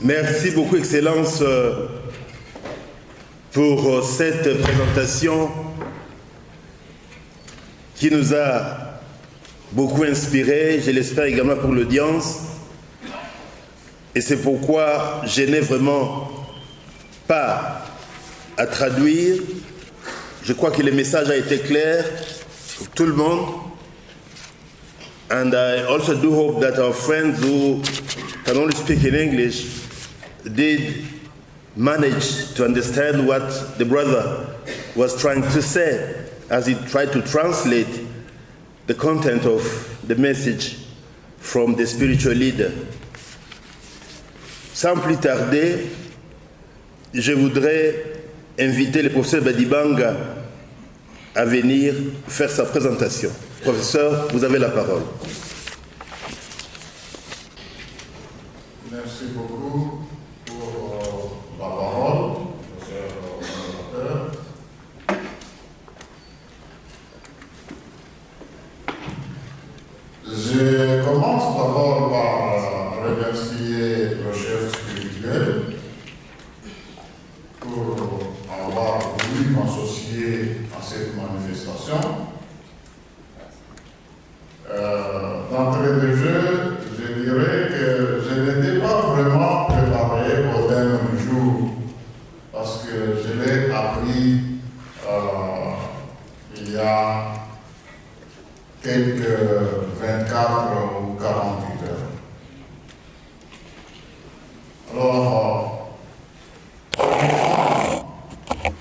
Merci beaucoup, Excellence, pour cette présentation qui nous a beaucoup inspiré, je l'espère également pour l'audience. Et c'est pourquoi je n'ai vraiment pas à traduire. Je crois que le message a été clair pour tout le monde. And I also do hope that our friends who can only speak in English did manage to understand what the brother was trying to say as he tried to translate the content of the message from the spiritual leader. Sans plus tarder, je voudrais inviter le professeur Badibanga à venir faire sa présentation. Professeur, vous avez la parole. Merci beaucoup pour la parole, monsieur le modérateur. Je commence d'abord par remercier le chef spirituel pour avoir voulu m'associer à cette manifestation. D'entrée de jeu, je dirais que je n'étais pas vraiment préparé au thème du jour parce que je l'ai appris il y a quelques 24 ou 48 heures. Alors,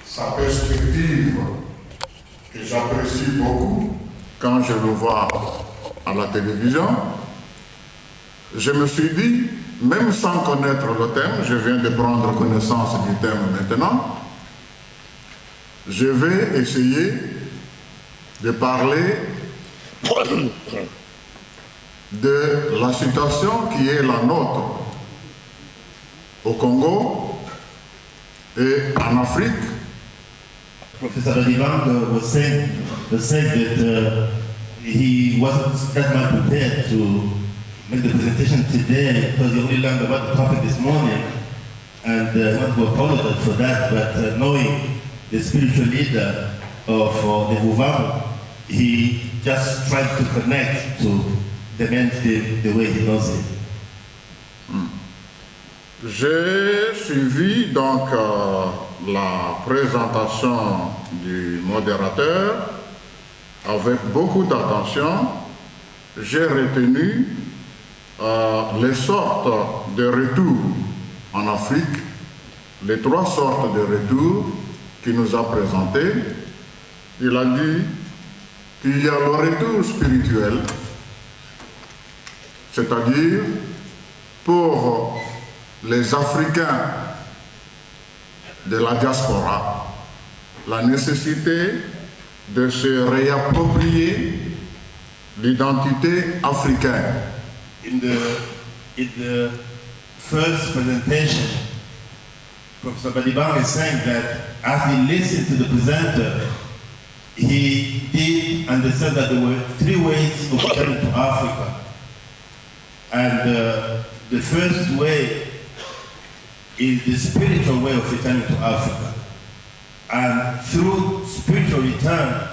sa perspective que j'apprécie beaucoup quand je le vois à la télévision, je me suis dit, même sans connaître le thème, je viens de prendre connaissance du thème maintenant, je vais essayer de parler de la situation qui est la nôtre au Congo et en Afrique. Professor Badibanga was saying that he wasn't that much prepared to make the presentation today because he only learned about the topic this morning, and I want to apologize for that, but knowing the spiritual leader of the Vuvamu, he just tried to connect to the mainstream the way he knows it. J'ai suivi donc la présentation du modérateur avec beaucoup d'attention. J'ai retenu les sortes de retours en Afrique, les trois sortes de retours qu'il nous a présentés. Il a dit qu'il y a le retour spirituel, c'est-à-dire pour les Africains de la diaspora, la nécessité de se réapproprier l'identité africaine. In the first presentation, Professor Badibanga is saying that as he listened to the presenter, he did understand that there were three ways of getting to Africa. And the first way is the spiritual way of returning to Africa. And through spiritual return,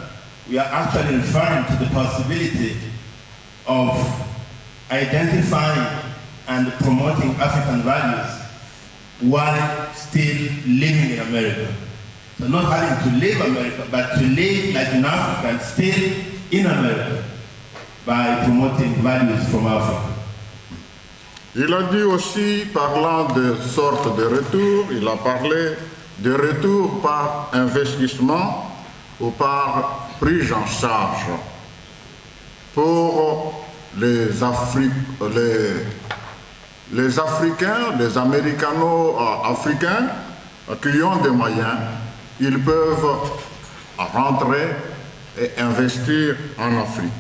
we are actually referring to the possibility of identifying and promoting African values while still living in America. So not having to leave America, but to live like an African still in America by promoting values from Africa. Il a dit aussi, parlant de sortes de retours, il a parlé de retour par investissement ou par prise en charge pour les les Africains, les Américano-Africains qui ont des moyens, ils peuvent rentrer et investir en Afrique.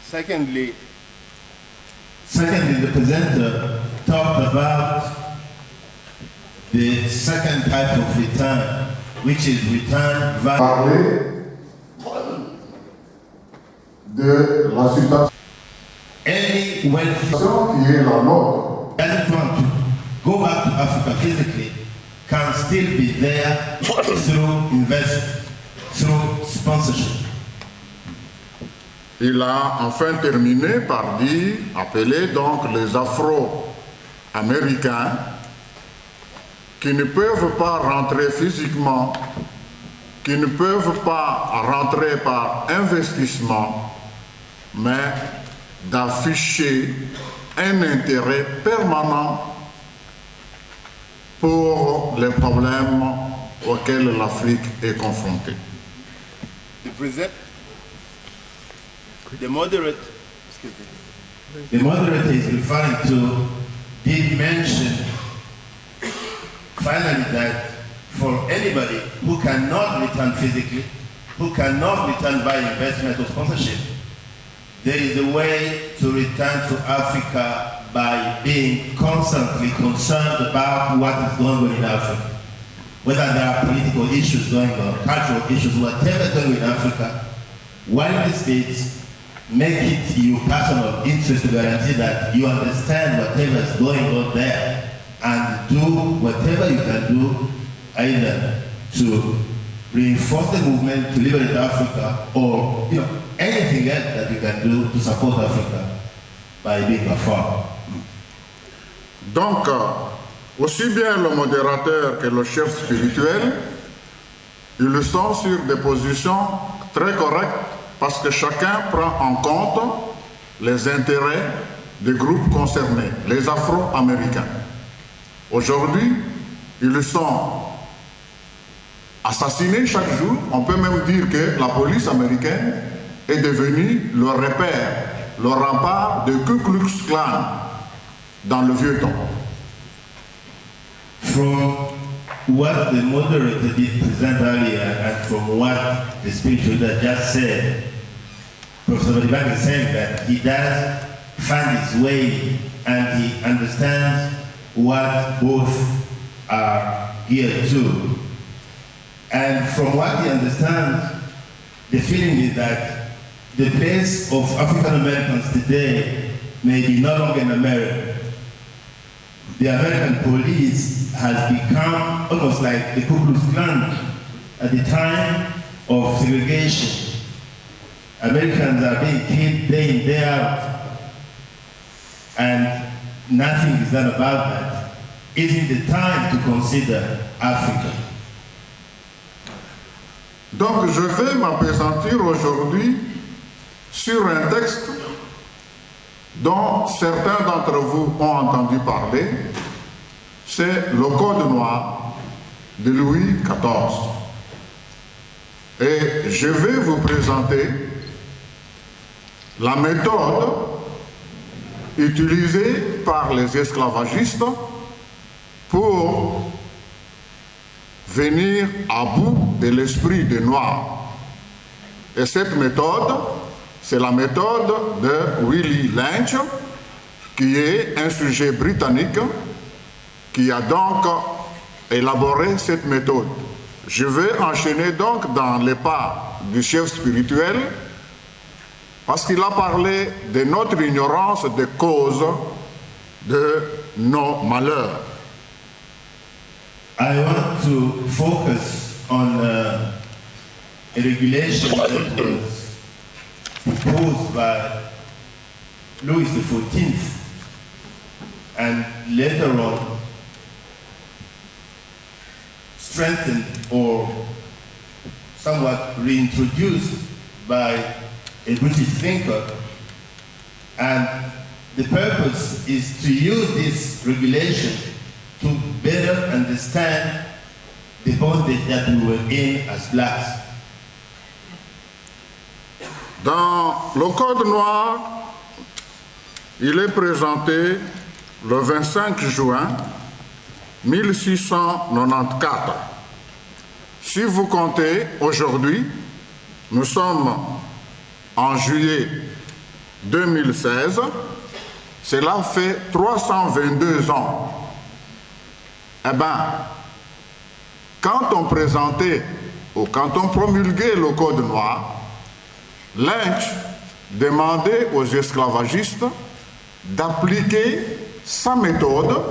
Secondly, the presenter talked about the second type of return, which is return via Parler de la situation any wealthy qui est la nôtre. doesn't want to go back to Africa physically can still be there through investment, through sponsorship. Il a enfin terminé par dire, appeler donc les Afro-Américains qui ne peuvent pas rentrer physiquement, qui ne peuvent pas rentrer par investissement, mais d'afficher un intérêt permanent pour les problèmes auxquels l'Afrique est confrontée. the moderator is referring to, did mention finally that for anybody who cannot return physically, who cannot return by investment or sponsorship, there is a way to return to Africa by being constantly concerned about what is going on in Africa. Whether there are political issues going on, cultural issues, whatever going on in Africa, while in the States, make it your personal interest to guarantee that you understand whatever is going on there and do whatever you can do either to reinforce the movement to liberate Africa or anything else that you can do to support Africa by being afar. Donc, aussi bien le modérateur que le chef spirituel, ils sont sur des positions très correctes parce que chacun prend en compte les intérêts des groupes concernés, les Afro-Américains. Aujourd'hui, ils sont assassinés chaque jour. On peut même dire que la police américaine est devenue le repère, le rempart de Ku Klux Klan dans le vieux temps. From what the moderator did present earlier and from what the spiritual leader just said, Professor Balibang is saying that he does find his way and he understands what both are geared to. And from what he understands, the feeling is that the place of African Americans today may be no longer in America. The American police has become almost like the Ku Klux Klan at the time of segregation. Americans are being killed day in, day out, and nothing is done about that. Isn't the time to consider Africa? Donc je vais m'appesantir aujourd'hui sur un texte dont certains d'entre vous ont entendu parler, c'est le Code noir de Louis XIV. Et je vais vous présenter la méthode utilisée par les esclavagistes pour venir à bout de l'esprit des Noirs. Et cette méthode, c'est la méthode de Willie Lynch, qui est un sujet britannique, qui a donc élaboré cette méthode. Je vais enchaîner donc dans les pas du chef spirituel, parce qu'il a parlé de notre ignorance des causes de nos malheurs. I want to focus on a regulation that was proposed by Louis XIV and later on strengthened or somewhat reintroduced by a British thinker, and the purpose is to use this regulation to better understand the bondage that we were in as blacks. Dans le Code noir, il est présenté le 25 juin 1694. Si vous comptez aujourd'hui, nous sommes en juillet 2016, cela fait 322 ans. Eh bien, quand on présentait ou quand on promulguait le Code noir, Lynch demandait aux esclavagistes d'appliquer sa méthode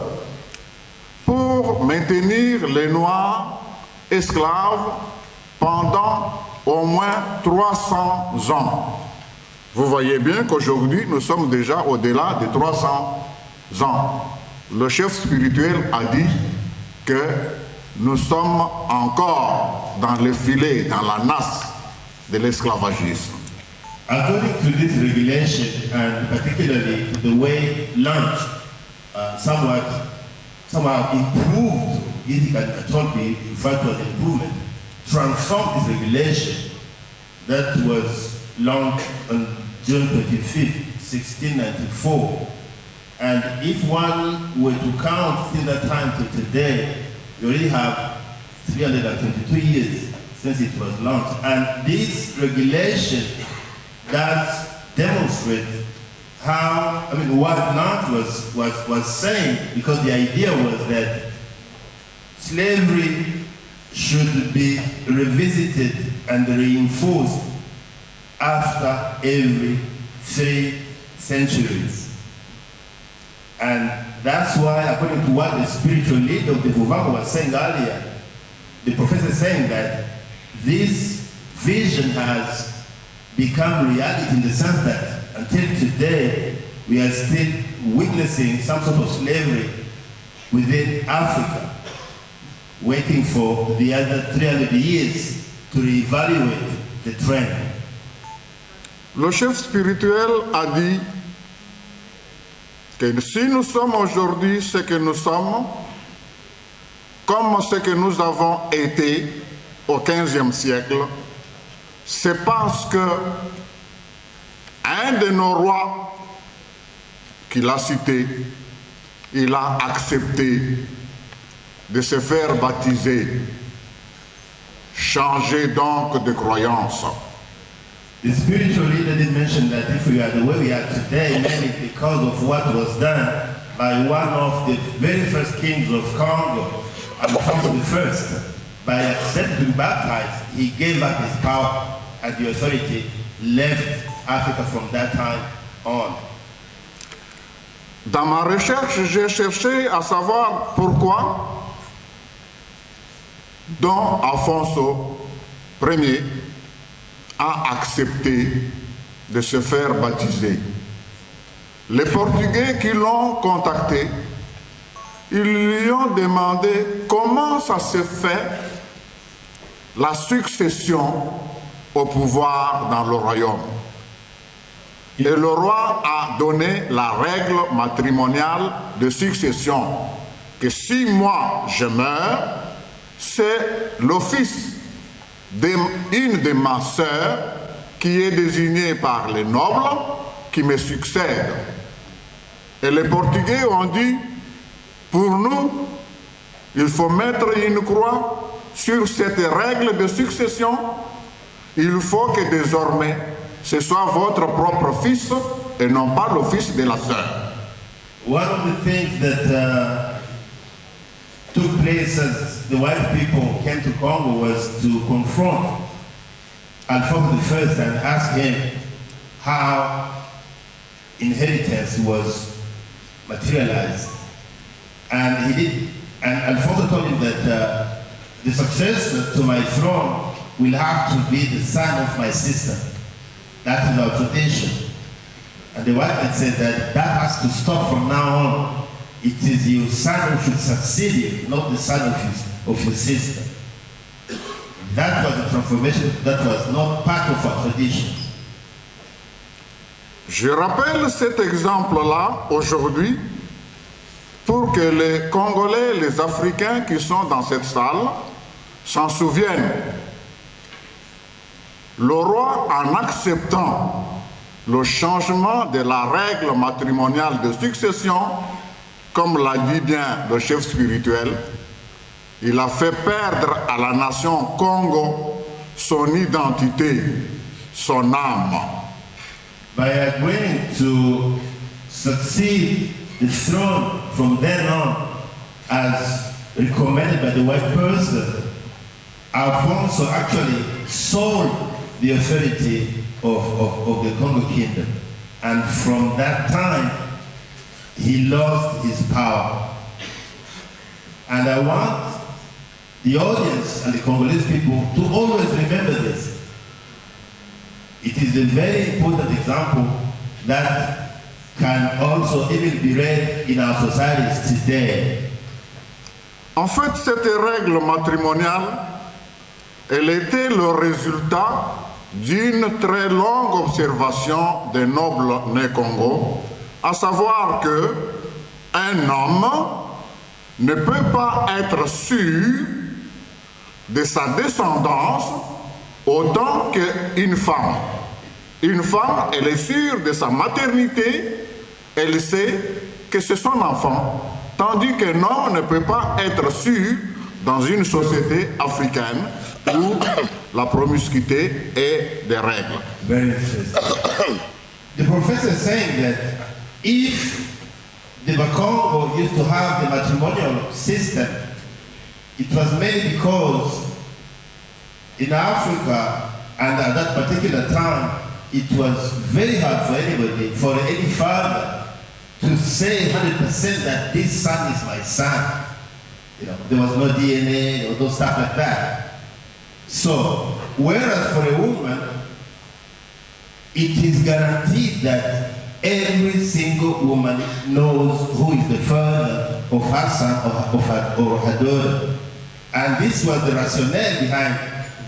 pour maintenir les Noirs esclaves pendant au moins 300 ans. Vous voyez bien qu'aujourd'hui, nous sommes déjà au-delà de 300 ans. Le chef spirituel a dit que nous sommes encore dans le filet, dans la nasse de l'esclavagisme. According to this regulation, and particularly to the way Lynch somehow improved, it can be referred to as improvement, transformed this regulation that was launched on June 25th, 1694. And if one were to count since that time to today, we already have 322 years since it was launched. And this regulation does demonstrate how, what Lynch was saying, because the idea was that slavery should be revisited and reinforced after every 3 centuries. And that's why, according to what the spiritual leader of the Vuvanga was saying earlier, the professor is saying that this vision has become reality in the sense that until today, we are still witnessing some sort of slavery within Africa, waiting for the other 300 years to reevaluate the trend. Le chef spirituel a dit que si nous sommes aujourd'hui ce que nous sommes, comme ce que nous avons été au XVe siècle, c'est parce que un de nos rois qu'il a cité, il a accepté de se faire baptiser, changer donc de croyance. The spiritual leader did mention that if we are the way we are today, mainly because of what was done by one of the very first kings of Congo, Alphonse I. By accepting baptized, he gave up his power and the authority left Africa from that time on. Dans ma recherche, j'ai cherché à savoir pourquoi Don Alfonso Ier a accepté de se faire baptiser. Les Portugais qui l'ont contacté, ils lui ont demandé comment ça se fait la succession au pouvoir dans le royaume. Et le roi a donné la règle matrimoniale de succession, que si moi je meurs, c'est le fils d'une de ma sœur qui est désigné par les nobles qui me succède. Et les Portugais ont dit, pour nous, il faut mettre une croix sur cette règle de succession. Il faut que désormais, ce soit votre propre fils et non pas le fils de la sœur. One of the things that took place as the white people came to Congo was to confront Alphonse I and ask him how inheritance was materialized. And he did, and Alfonso told him that the successor to my throne will have to be the son of my sister. That is our tradition. And the white man said that has to stop from now on. It is your son who should succeed you, not the son of your sister. That was a transformation that was not part of our tradition. Je rappelle cet exemple-là aujourd'hui pour que les Congolais, les Africains qui sont dans cette salle s'en souviennent. Le roi, en acceptant le changement de la règle matrimoniale de succession, comme l'a dit bien le chef spirituel, il a fait perdre à la nation Congo son identité, son âme. By agreeing to succeed the throne from then on, as recommended by the white person, Alfonso actually sold the authority of the Congo kingdom. And from that time, he lost his power. And I want the audience and the Congolese people to always remember this. It is a very important example that can also even be read in our societies today. En fait, cette règle matrimoniale, elle était le résultat d'une très longue observation des nobles nés Congo, à savoir que un homme ne peut pas être sûr de sa descendance autant qu'une femme. Une femme, elle est sûre de sa maternité, elle sait que c'est son enfant, tandis qu'un homme ne peut pas être sûr dans une société africaine où la promiscuité est des règles. Very interesting. The professor is saying that if the Bakongo used to have the matrimonial system, it was mainly because in Africa and at that particular time, it was very hard for anybody, for any father, to say 100% that this son is my son. You know, there was no DNA or no stuff like that. So, whereas for a woman, it is guaranteed that every single woman knows who is the father of her son or her daughter. And this was the rationale behind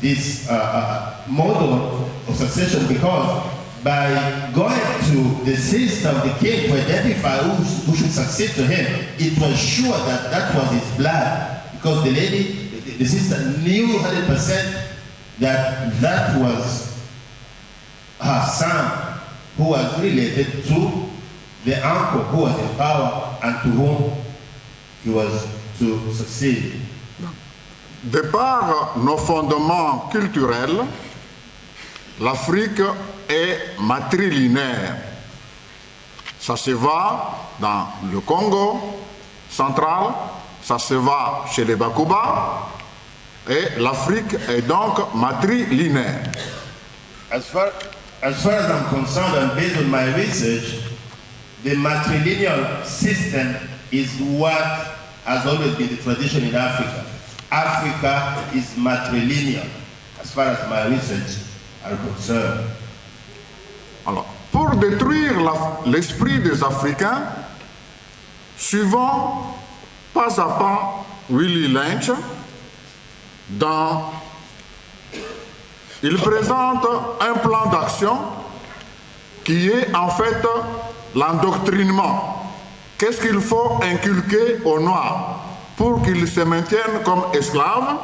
this model of succession, because by going to the sister of the king to identify who should succeed to him, it was sure that that was his blood, because the lady, the sister knew 100% that that was her son, who was related to the uncle who was in power and to whom he was to succeed. De par nos fondements culturels, l'Afrique est matrilinéaire. Ça se voit dans le Congo central, ça se voit chez les Bakuba, et l'Afrique est donc matrilinéaire. As far as I'm concerned, and based on my research, the matrilineal system is what has always been the tradition in Africa. Africa is matrilineal, as far as my research are concerned. Alors, pour détruire l'esprit des Africains, suivons pas à pas Willie Lynch, il présente un plan d'action qui est en fait l'endoctrinement. Qu'est-ce qu'il faut inculquer aux Noirs pour qu'ils se maintiennent comme esclaves?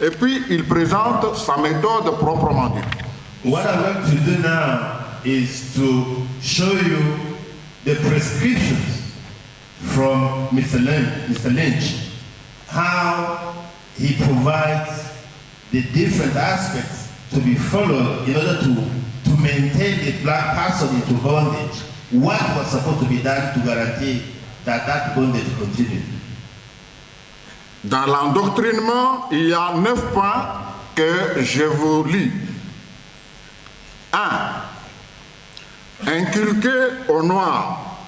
Et puis il présente sa méthode proprement dite. What I'm going to do now is to show you the prescriptions from Mr. Lynch, how he provides the different aspects to be followed in order to maintain the black person into bondage. What was supposed to be done to guarantee that that bondage continued? Dans l'endoctrinement, il y a 9 points que je vous lis. 1. Inculquer aux Noirs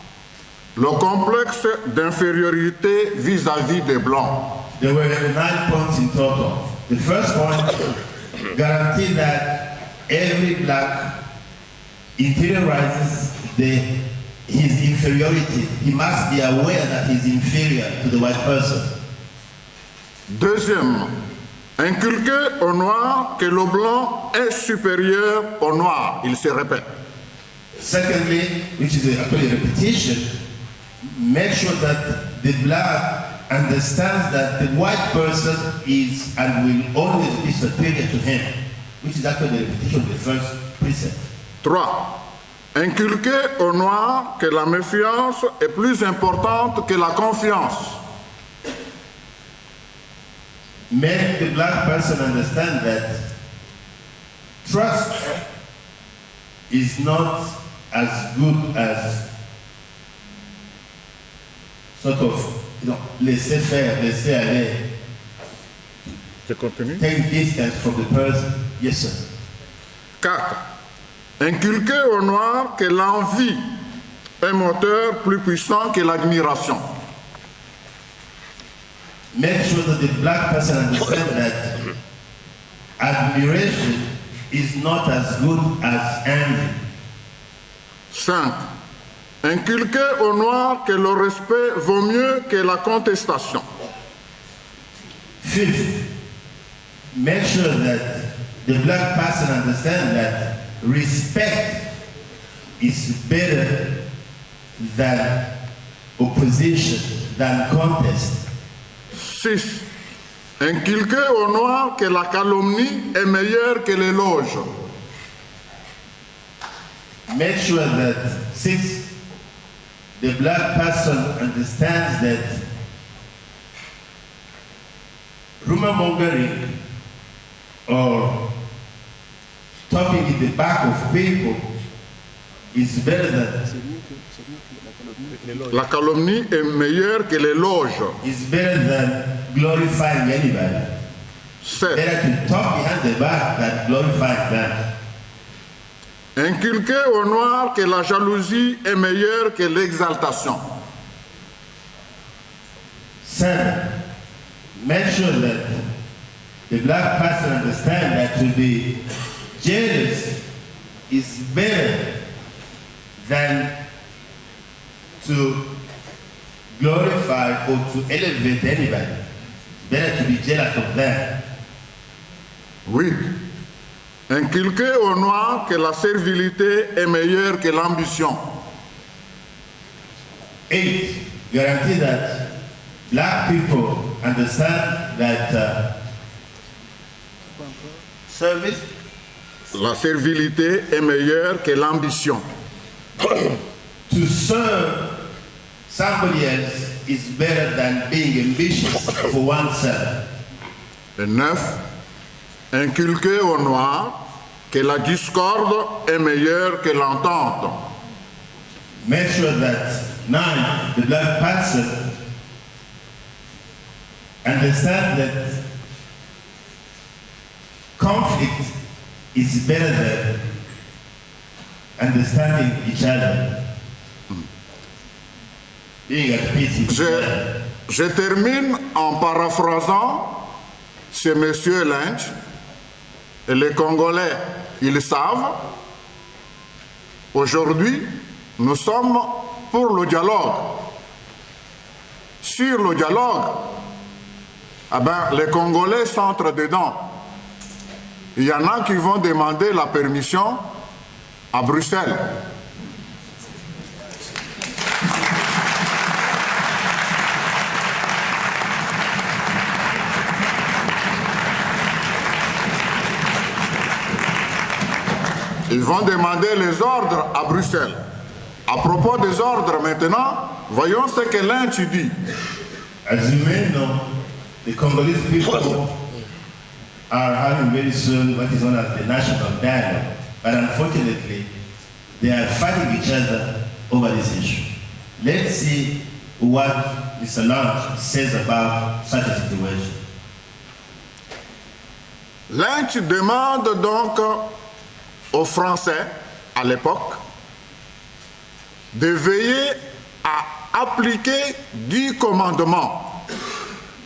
le complexe d'infériorité vis-à-vis des Blancs. There were 9 points in total. The first point, guarantee that every black interiorizes his inferiority. He must be aware that he's inferior to the white person. Deuxième, inculquer aux Noirs que le Blanc est supérieur au Noir. Il se répète. Secondly, which is actually a repetition, make sure that the black understands that the white person is and will always be superior to him, which is actually a repetition of the first precept. 3. Inculquer aux Noirs que la méfiance est plus importante que la confiance. Make the black person understand that trust is not as good as sort of, laisser faire, laisser aller. Je continue. Take distance from the person. Yes, sir. 4. Inculquer aux Noirs que l'envie est un moteur plus puissant que l'admiration. Make sure that the black person understands that admiration is not as good as envy. 5. Inculquer aux Noirs que le respect vaut mieux que la contestation. 5th, make sure that the black person understands that respect is better than opposition, than contest. 6. Inculquer aux Noirs que la calomnie est meilleure que l'éloge. Make sure that 6, the black person understands that rumor mongering or talking in the back of people is better than La calomnie est meilleure que l'éloge. is better than glorifying anybody. 7. Better to talk behind the back than glorify them. Inculquer aux Noirs que la jalousie est meilleure que l'exaltation. 7, make sure that the black person understands that to be jealous is better than to glorify or to elevate anybody. It's better to be jealous of them. 8. Inculquer aux Noirs que la servilité est meilleure que l'ambition. 8, guarantee that black people understand that service, La servilité est meilleure que l'ambition. to serve somebody else is better than being ambitious for oneself. Et 9. Inculquer aux Noirs que la discorde est meilleure que l'entente. Make sure that 9, the black person understands that conflict is better than understanding each other. Being at peace with each other. Je termine en paraphrasant ce monsieur Lynch. Et les Congolais, ils le savent. Aujourd'hui, nous sommes pour le dialogue. Sur le dialogue, les Congolais s'entrent dedans. Il y en a qui vont demander la permission à Bruxelles. Ils vont demander les ordres à Bruxelles. À propos des ordres maintenant, voyons ce que Lynch dit. As you may know, the Congolese people are having very soon what is known as the national dialogue. But unfortunately, they are fighting each other over this issue. Let's see what Mr. Lynch says about such a situation. Lynch demande donc aux Français, à l'époque, de veiller à appliquer 10 commandements.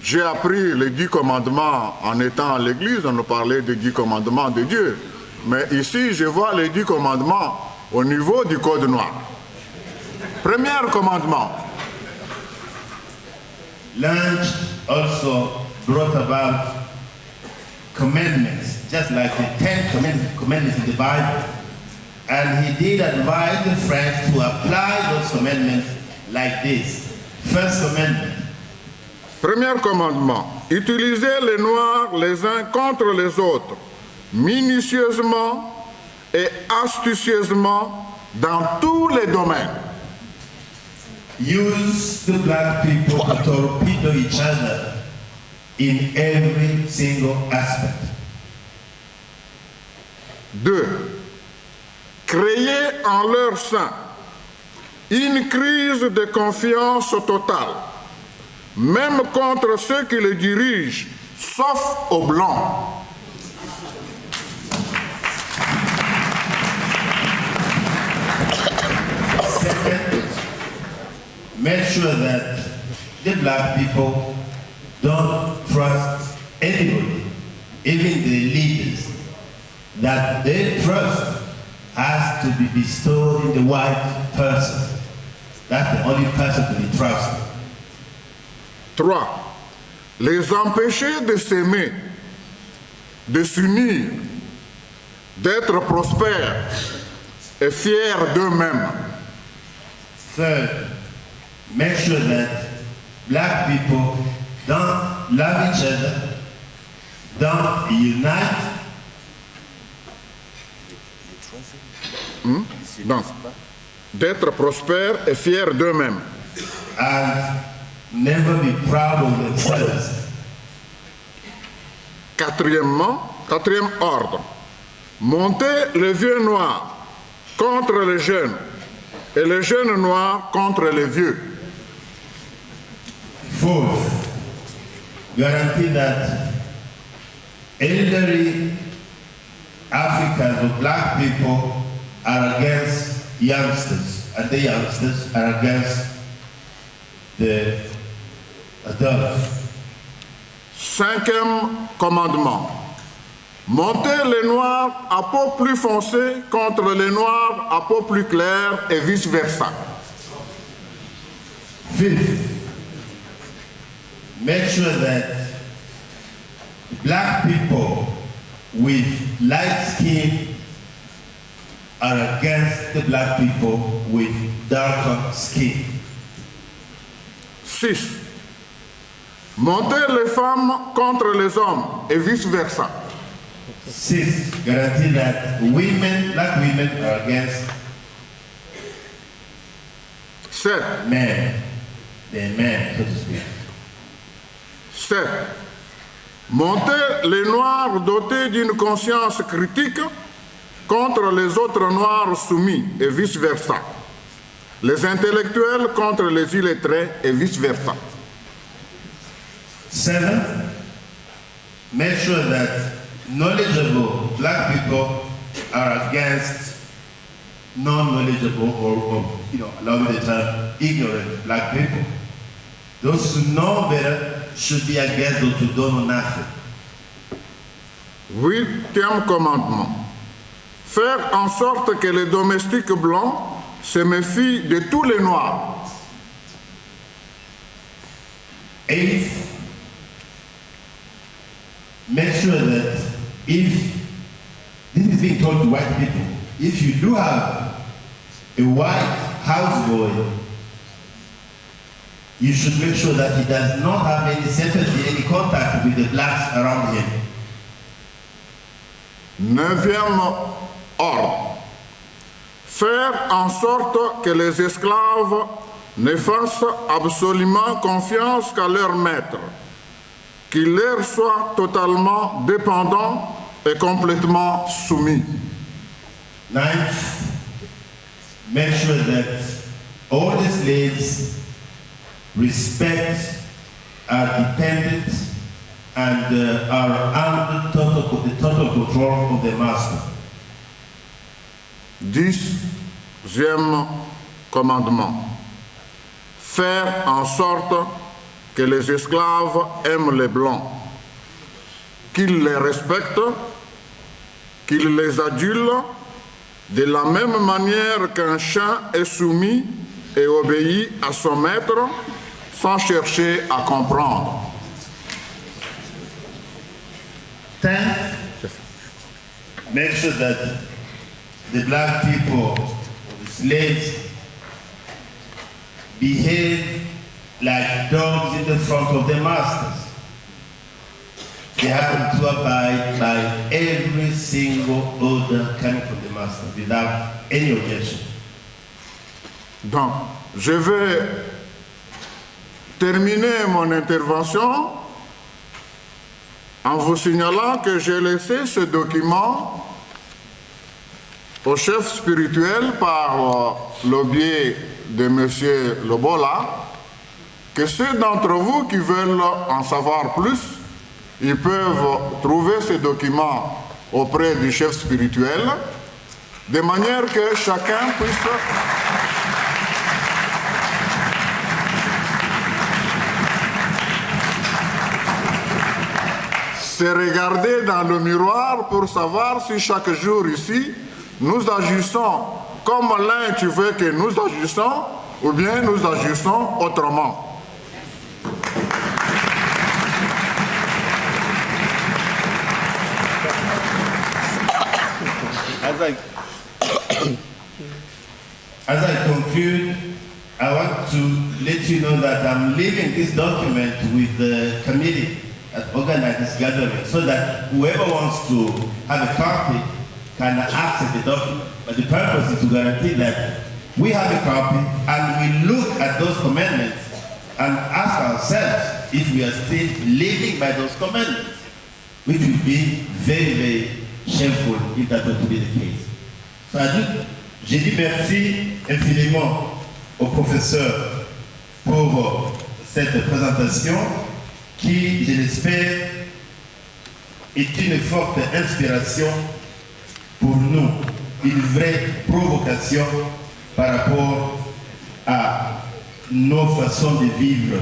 J'ai appris les 10 commandements en étant à l'église, on nous parlait des 10 commandements de Dieu. Mais ici, je vois les 10 commandements au niveau du Code noir. Premier commandement. Lynch also brought about commandments, just like the 10 commandments in the Bible. And he did advise the French to apply those commandments like this. First commandment. Premier commandement. Utilisez les Noirs les uns contre les autres, minutieusement et astucieusement dans tous les domaines. Use the black people to torpedo each other in every single aspect. 2. Créer en leur sein une crise de confiance totale, même contre ceux qui les dirigent, sauf aux Blancs. Second, make sure that the black people don't trust anybody, even the leaders, that their trust has to be bestowed in the white person. That's the only person to be trusted. 3. Les empêcher de s'aimer, de s'unir, d'être prospères et fiers d'eux-mêmes. Third, make sure that black people don't love each other, don't unite, Donc, d'être prospères et fiers d'eux-mêmes. and never be proud of themselves. Quatrième ordre, monter les vieux noirs contre les jeunes et les jeunes noirs contre les vieux. Fourth, guarantee that elderly Africans or black people are against youngsters, and the youngsters are against the adults. 5e commandement, monter les noirs à peau plus foncée contre les noirs à peau plus claire et vice-versa. Fifth, make sure that black people with light skin are against the black people with darker skin. 6. Monter les femmes contre les hommes et vice-versa. 6. Guarantee that women, black women, are against 7. men, the men, so to speak. 7. Monter les noirs dotés d'une conscience critique contre les autres noirs soumis et vice-versa. Les intellectuels contre les illettrés et vice-versa. 7. Make sure that knowledgeable black people are against non-knowledgeable or allow me the term, ignorant black people. Those who know better should be against those who don't know nothing. 8e commandement. Faire en sorte que les domestiques blancs se méfient de tous les noirs. 8. Make sure that if this is being told to white people, if you do have a white houseboy, you should make sure that he does not have any sympathy, any contact with the blacks around him. 9e ordre. Faire en sorte que les esclaves ne fassent absolument confiance qu'à leur maître, qu'il leur soit totalement dépendant et complètement soumis. 9th, make sure that all the slaves respect, are dependent, and are under the total control of the master. 10e commandement. Faire en sorte que les esclaves aiment les blancs, qu'ils les respectent, qu'ils les adulent de la même manière qu'un chien est soumis et obéit à son maître sans chercher à comprendre. 10th, make sure that the black people, the slaves, behave like dogs in the front of their masters. They have to abide by every single order coming from the master without any objection. Donc, je vais terminer mon intervention en vous signalant que j'ai laissé ce document au chef spirituel par le biais de M. Lobola, que ceux d'entre vous qui veulent en savoir plus, ils peuvent trouver ce document auprès du chef spirituel, de manière que chacun puisse se regarder dans le miroir pour savoir si chaque jour ici, nous agissons comme l'un tu veux que nous agissons, ou bien nous agissons autrement. As I conclude, I want to let you know that I'm leaving this document with the committee that organized this gathering so that whoever wants to have a copy can access the document. But the purpose is to guarantee that we have a copy and we look at those commandments and ask ourselves if we are still living by those commandments, which would be very, very shameful if that were to be the case. So j'ai dit merci infiniment au professeur pour cette présentation qui, je l'espère, est une forte inspiration pour nous, une vraie provocation par rapport à nos façons de vivre.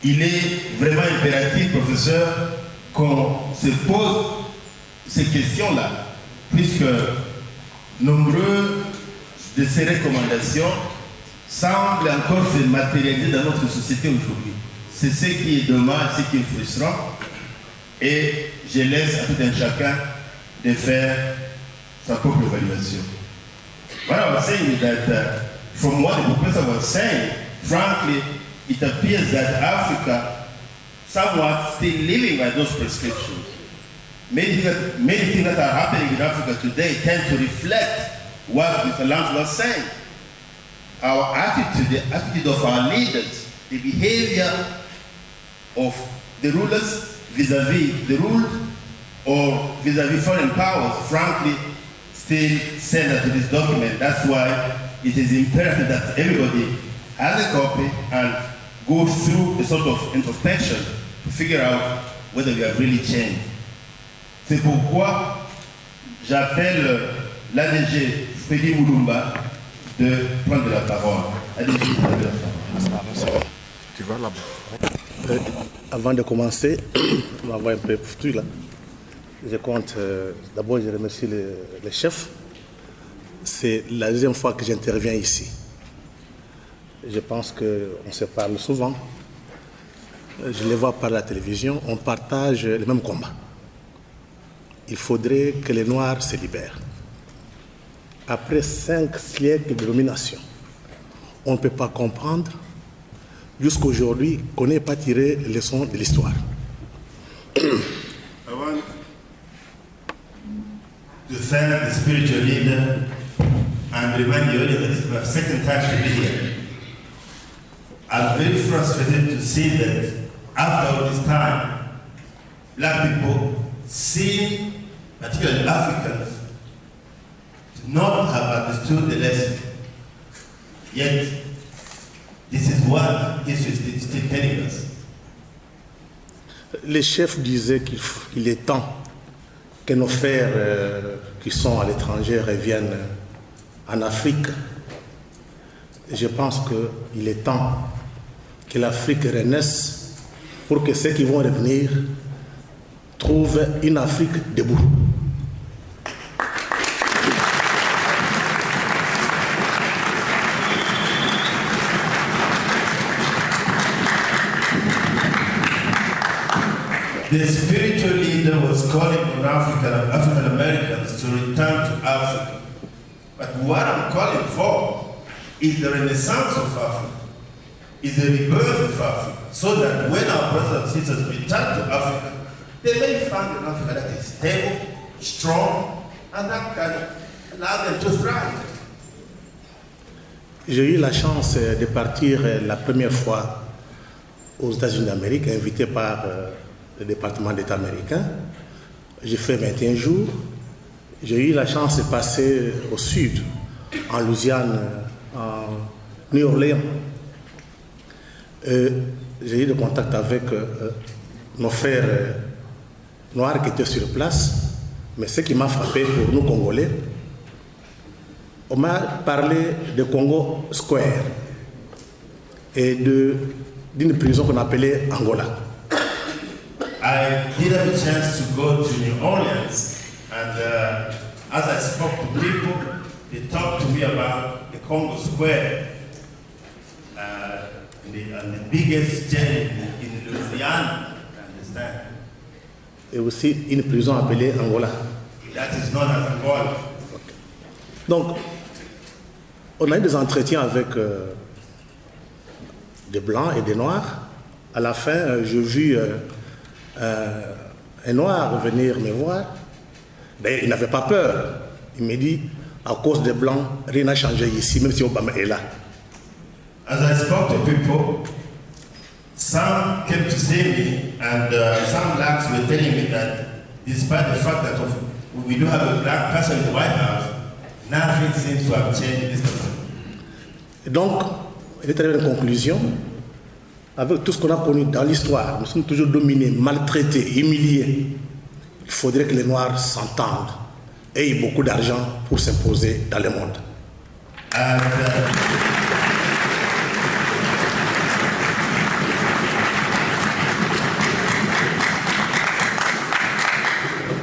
Il est vraiment impératif, professeur, qu'on se pose ces questions-là, puisque nombreuses de ces recommandations semblent encore se matérialiser dans notre société aujourd'hui. C'est ce qui est dommage, ce qui est frustrant, et je laisse à tout un chacun de faire sa propre évaluation. What I was saying is that from what the professor was saying, frankly, it appears that Africa somewhat still living by those prescriptions. Many things that are happening in Africa today tend to reflect what Mr. Lance was saying. Our attitude, the attitude of our leaders, the behavior of the rulers vis-à-vis the ruled or vis-à-vis foreign powers, frankly, still send us to this document. That's why it is imperative that everybody has a copy and go through a sort of introspection to figure out whether we have really changed. C'est pourquoi j'appelle l'ADG Freddy Moulumba de prendre la parole. ADG, prendre la parole. Tu vas là-bas. Avant de commencer, on va voir un peu foutu là. Je compte, d'abord je remercie le chef. C'est la deuxième fois que j'interviens ici. Je pense qu'on se parle souvent. Je les vois par la télévision, on partage le même combat. Il faudrait que les Noirs se libèrent. Après 5 siècles de domination, on ne peut pas comprendre jusqu'aujourd'hui qu'on n'ait pas tiré les leçons de l'histoire. I want to thank the spiritual leader and remind you that this is my second time to be here. I'm very frustrated to see that after all this time, black people seem, particularly Africans, to not have understood the lesson. Yet, this is what history is still telling us. Les chefs disaient qu'il est temps que nos frères qui sont à l'étranger reviennent en Afrique. Je pense qu'il est temps que l'Afrique renaisse pour que ceux qui vont revenir trouvent une Afrique debout. The spiritual leader was calling on African Americans to return to Africa. But what I'm calling for is the renaissance of Africa, is the rebirth of Africa, so that when our brothers and sisters return to Africa, they may find an Africa that is stable, strong, and that can allow them to thrive. J'ai eu la chance de partir la première fois aux États-Unis d'Amérique, invité par le département d'État américain. J'ai fait 21 jours. J'ai eu la chance de passer au sud, en Louisiane, en New Orleans. J'ai eu des contacts avec nos frères noirs qui étaient sur place. Mais ce qui m'a frappé pour nous Congolais, on m'a parlé de Congo Square et d'une prison qu'on appelait Angola. I did have a chance to go to New Orleans, and as I spoke to people, they talked to me about the Congo Square, and the biggest jail in Louisiana, I understand. Et aussi une prison appelée Angola. That is known as Angola. Donc, on a eu des entretiens avec des blancs et des noirs. À la fin, j'ai vu un noir venir me voir. D'ailleurs, il n'avait pas peur. Il me dit, à cause des blancs, rien n'a changé ici, même si Obama est là. As I spoke to people, some came to see me, and some blacks were telling me that despite the fact that we do have a black person in the White House, nothing seems to have changed in this country. Et donc, il est arrivé à une conclusion. Avec tout ce qu'on a connu dans l'histoire, nous sommes toujours dominés, maltraités, humiliés. Il faudrait que les Noirs s'entendent et aient beaucoup d'argent pour s'imposer dans le monde.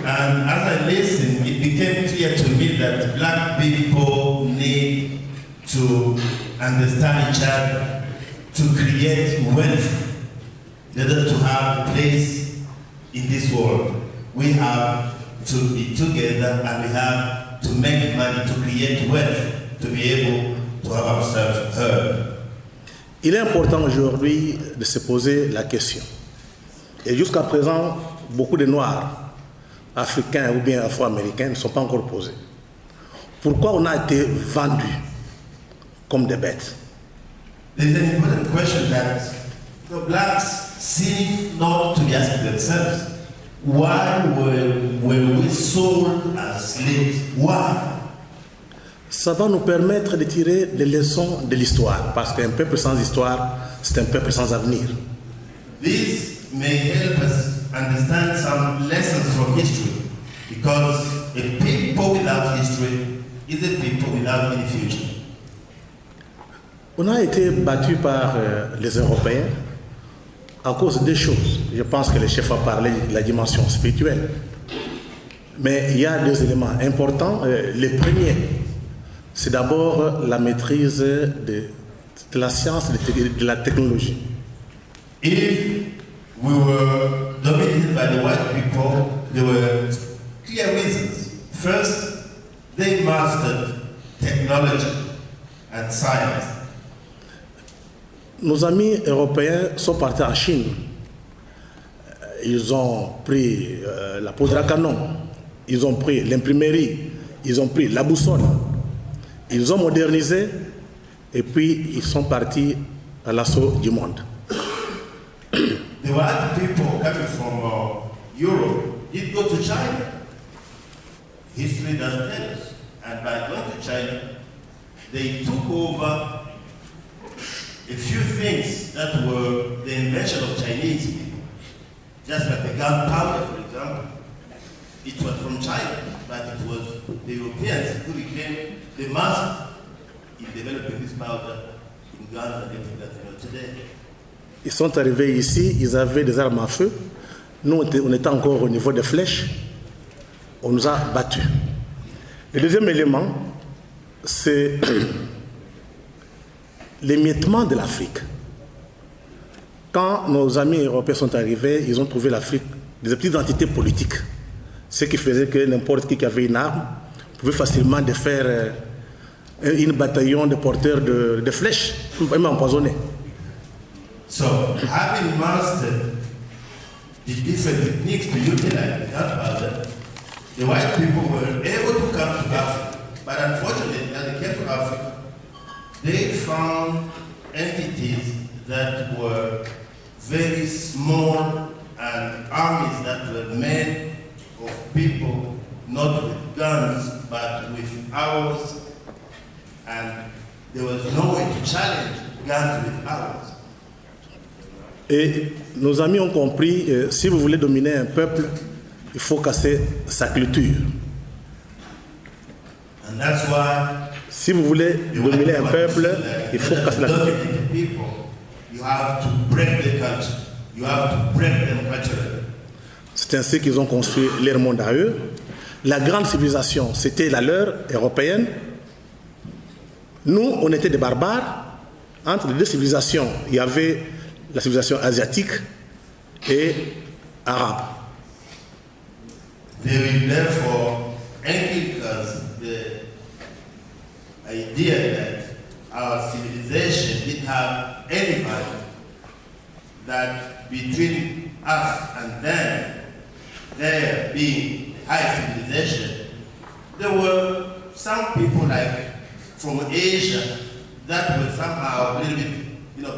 And as I listened, it became clear to me that black people need to understand each other, to create wealth, in order to have a place in this world. We have to be together and we have to make money to create wealth, to be able to have ourselves heard. Il est important aujourd'hui de se poser la question. Et jusqu'à présent, beaucoup de Noirs, Africains ou bien Afro-Américains ne sont pas encore posés. Pourquoi on a été vendus comme des bêtes? There's an important question that the blacks seem not to be asking themselves. Why were we sold as slaves? Why? Ça va nous permettre de tirer des leçons de l'histoire, parce qu'un peuple sans histoire, c'est un peuple sans avenir. This may help us understand some lessons from history, because a people without history is a people without any future. On a été battu par les Européens à cause de deux choses. Je pense que le chef a parlé de la dimension spirituelle. Mais il y a deux éléments importants. Le premier, c'est d'abord la maîtrise de la science et de la technologie. If we were dominated by the white people, there were clear reasons. First, they mastered technology and science. Nos amis européens sont partis en Chine. Ils ont pris la poudre à canon, ils ont pris l'imprimerie, ils ont pris la boussole, ils ont modernisé et puis ils sont partis à l'assaut du monde. The white people coming from Europe did go to China. History does tell us. And by going to China, they took over a few things that were the invention of Chinese people. Just like the gunpowder, for example. It was from China, but it was the Europeans who became the master in developing this powder in guns and everything that we know today. Ils sont arrivés ici, ils avaient des armes à feu. Nous, on était encore au niveau des flèches. On nous a battus. Le deuxième élément, c'est l'émiettement de l'Afrique. Quand nos amis européens sont arrivés, ils ont trouvé l'Afrique des petites entités politiques. Ce qui faisait que n'importe qui avait une arme pouvait facilement faire une bataillon de porteurs de flèches, même empoisonnés. So, having mastered the different techniques to utilize the gunpowder, the white people were able to come to Africa. But unfortunately, when they came to Africa, they found entities that were very small and armies that were made of people not with guns but with arrows, and there was no way to challenge guns with arrows. Et nos amis ont compris, si vous voulez dominer un peuple, il faut casser sa culture. And that's why Si vous voulez dominer un peuple, il faut casser la culture. You have to break the culture. You have to break them culturally. C'est ainsi qu'ils ont construit leur monde à eux. La grande civilisation, c'était la leur, européenne. Nous, on était des barbares. Entre les deux civilisations, il y avait la civilisation asiatique et arabe. They will therefore inculcate the idea that our civilization did have any value, that between us and them, there being high civilization, there were some people like from Asia that were somehow a little bit,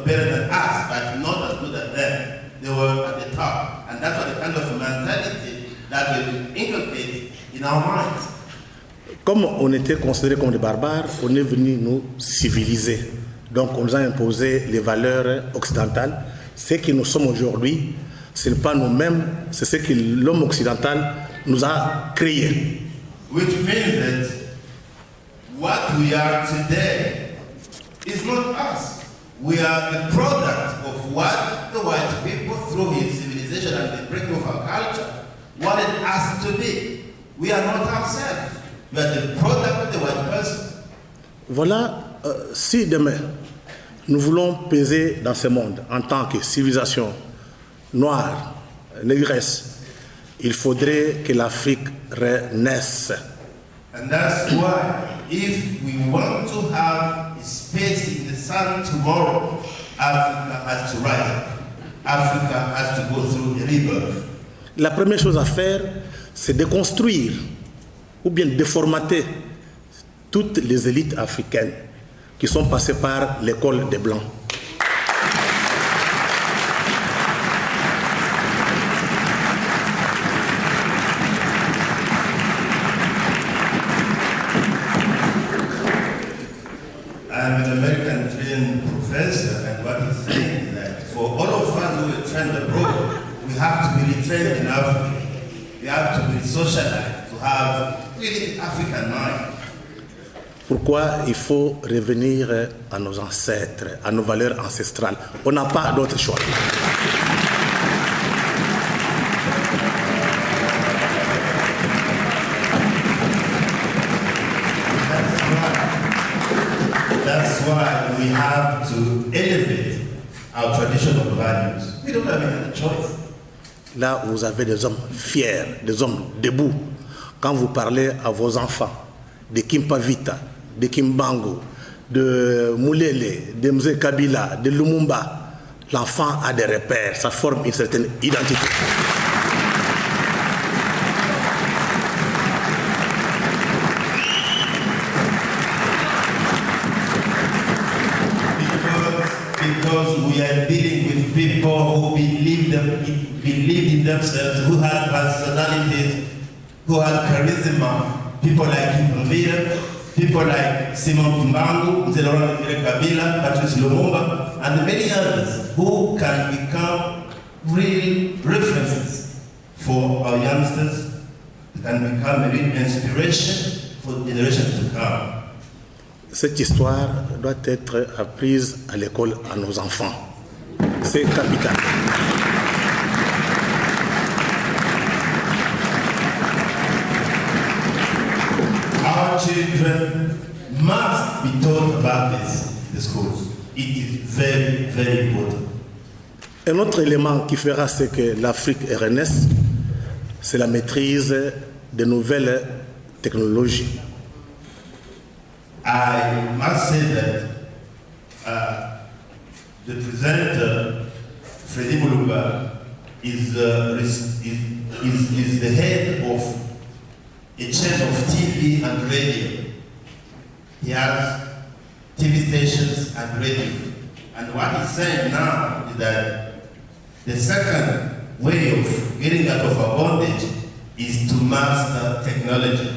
better than us, but not as good as them. They were at the top, and that's what the kind of mentality that we inculcate in our minds. Comme on était considérés comme des barbares, on est venu nous civiliser. Donc on nous a imposé les valeurs occidentales. Ce que nous sommes aujourd'hui, ce n'est pas nous-mêmes, c'est ce que l'homme occidental nous a créé. Which means that what we are today is not us. We are the product of what the white people, through his civilization and the breaking of our culture, wanted us to be. We are not ourselves. We are the product of the white person. Voilà, si demain nous voulons peser dans ce monde en tant que civilisation noire, négresse, il faudrait que l'Afrique renaisse. And that's why, if we want to have a space in the sun tomorrow, Africa has to rise. Africa has to go through a rebirth. La première chose à faire, c'est de construire ou bien déformater toutes les élites africaines qui sont passées par l'école des Blancs. I'm an American trained professor, and what he's saying is that for all of us who are trained abroad, we have to be retrained in Africa. We have to be socialized, to have really African mind. Pourquoi il faut revenir à nos ancêtres, à nos valeurs ancestrales? On n'a pas d'autre choix. That's why we have to elevate our traditional values. We don't have any choice. Là, vous avez des hommes fiers, des hommes debout. Quand vous parlez à vos enfants de Kimpavita, de Kimbangu, de Moulele, de Mzee Kabila, de Lumumba, l'enfant a des repères, ça forme une certaine identité. Because we are dealing with people who believe in themselves, who have personalities, who have charisma, people like Kimpavita, people like Simon Kimbangu, Mzee Kabila, Patrice Lumumba, and many others who can become real references for our youngsters, can become a real inspiration for the generations to come. Cette histoire doit être apprise à l'école à nos enfants. C'est capital. Our children must be taught about this in the schools. It is very, very important. Un autre élément qui fera ce que l'Afrique renaisse, c'est la maîtrise des nouvelles technologies. I must say that the presenter, Freddie Mulumba, is the head of a chain of TV and radio. He has TV stations and radio. And what he's saying now is that the second way of getting out of our bondage is to master technology.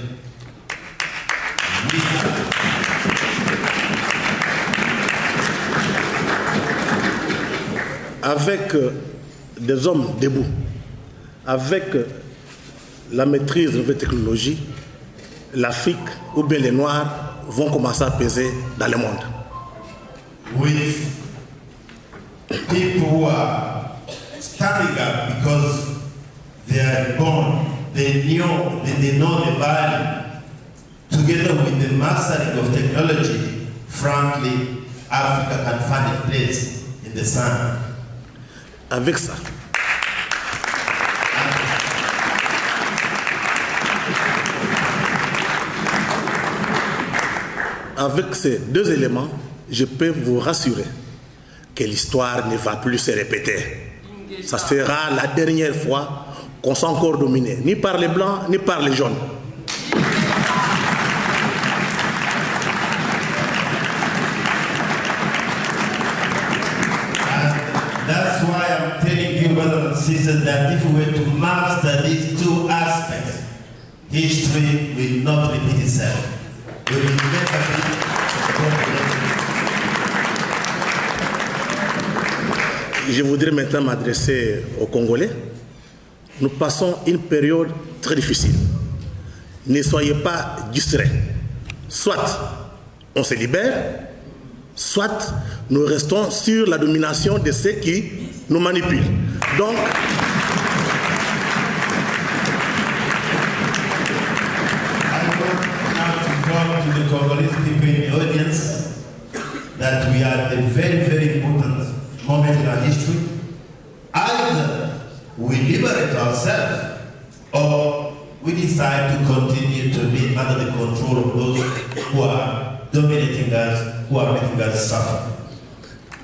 Avec des hommes debout, avec la maîtrise de nouvelles technologies, l'Afrique ou bien les Noirs vont commencer à peser dans le monde. With people who are standing up because they are born, they know the value. Together with the mastering of technology, frankly, Africa can find a place in the sun. Avec ça, avec ces deux éléments, je peux vous rassurer que l'histoire ne va plus se répéter. Ça sera la dernière fois qu'on sera encore dominé, ni par les blancs, ni par les jaunes. That's why I'm telling you, brothers and sisters, that if we were to master these two aspects, history will not repeat itself. We will never be. Je voudrais maintenant m'adresser aux Congolais. Nous passons une période très difficile. Ne soyez pas distraits. Soit on se libère, soit nous restons sur la domination de ceux qui nous manipulent. Donc, to the Congolese people in the audience that we are at a very, very important moment in our history. Either we liberate ourselves or we decide to continue to be under the control of those who are dominating us, who are making us suffer.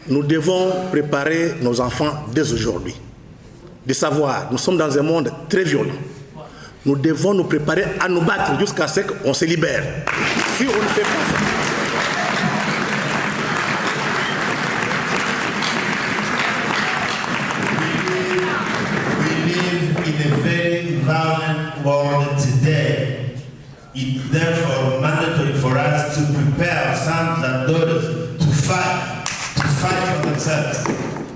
nous devons préparer nos enfants dès aujourd'hui. De savoir, nous sommes dans un monde très violent. Nous devons nous préparer à nous battre jusqu'à ce qu'on se libère. Si on ne fait pas ça, We live in a very violent world today. It's therefore mandatory for us to prepare our sons and daughters to fight for themselves,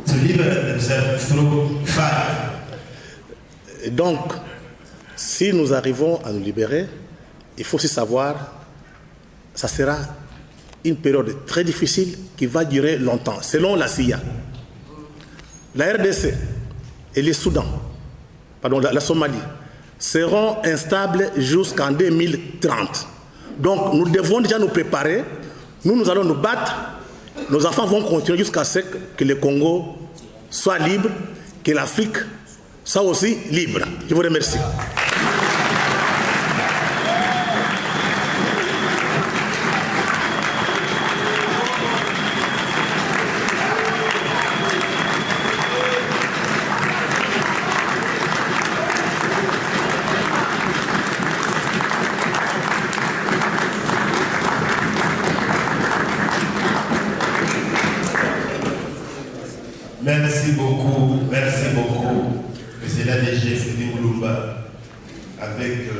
to liberate themselves through fight. et donc, si nous arrivons à nous libérer, il faut aussi savoir, ça sera une période très difficile qui va durer longtemps, selon la CIA. La RDC et le Soudan, la Somalie, seront instables jusqu'en 2030. Donc nous devons déjà nous préparer, nous allons nous battre, nos enfants vont continuer jusqu'à ce que le Congo soit libre, que l'Afrique soit aussi libre. Je vous remercie. Merci beaucoup, Monsieur l'ADG Fidi Moulumba, avec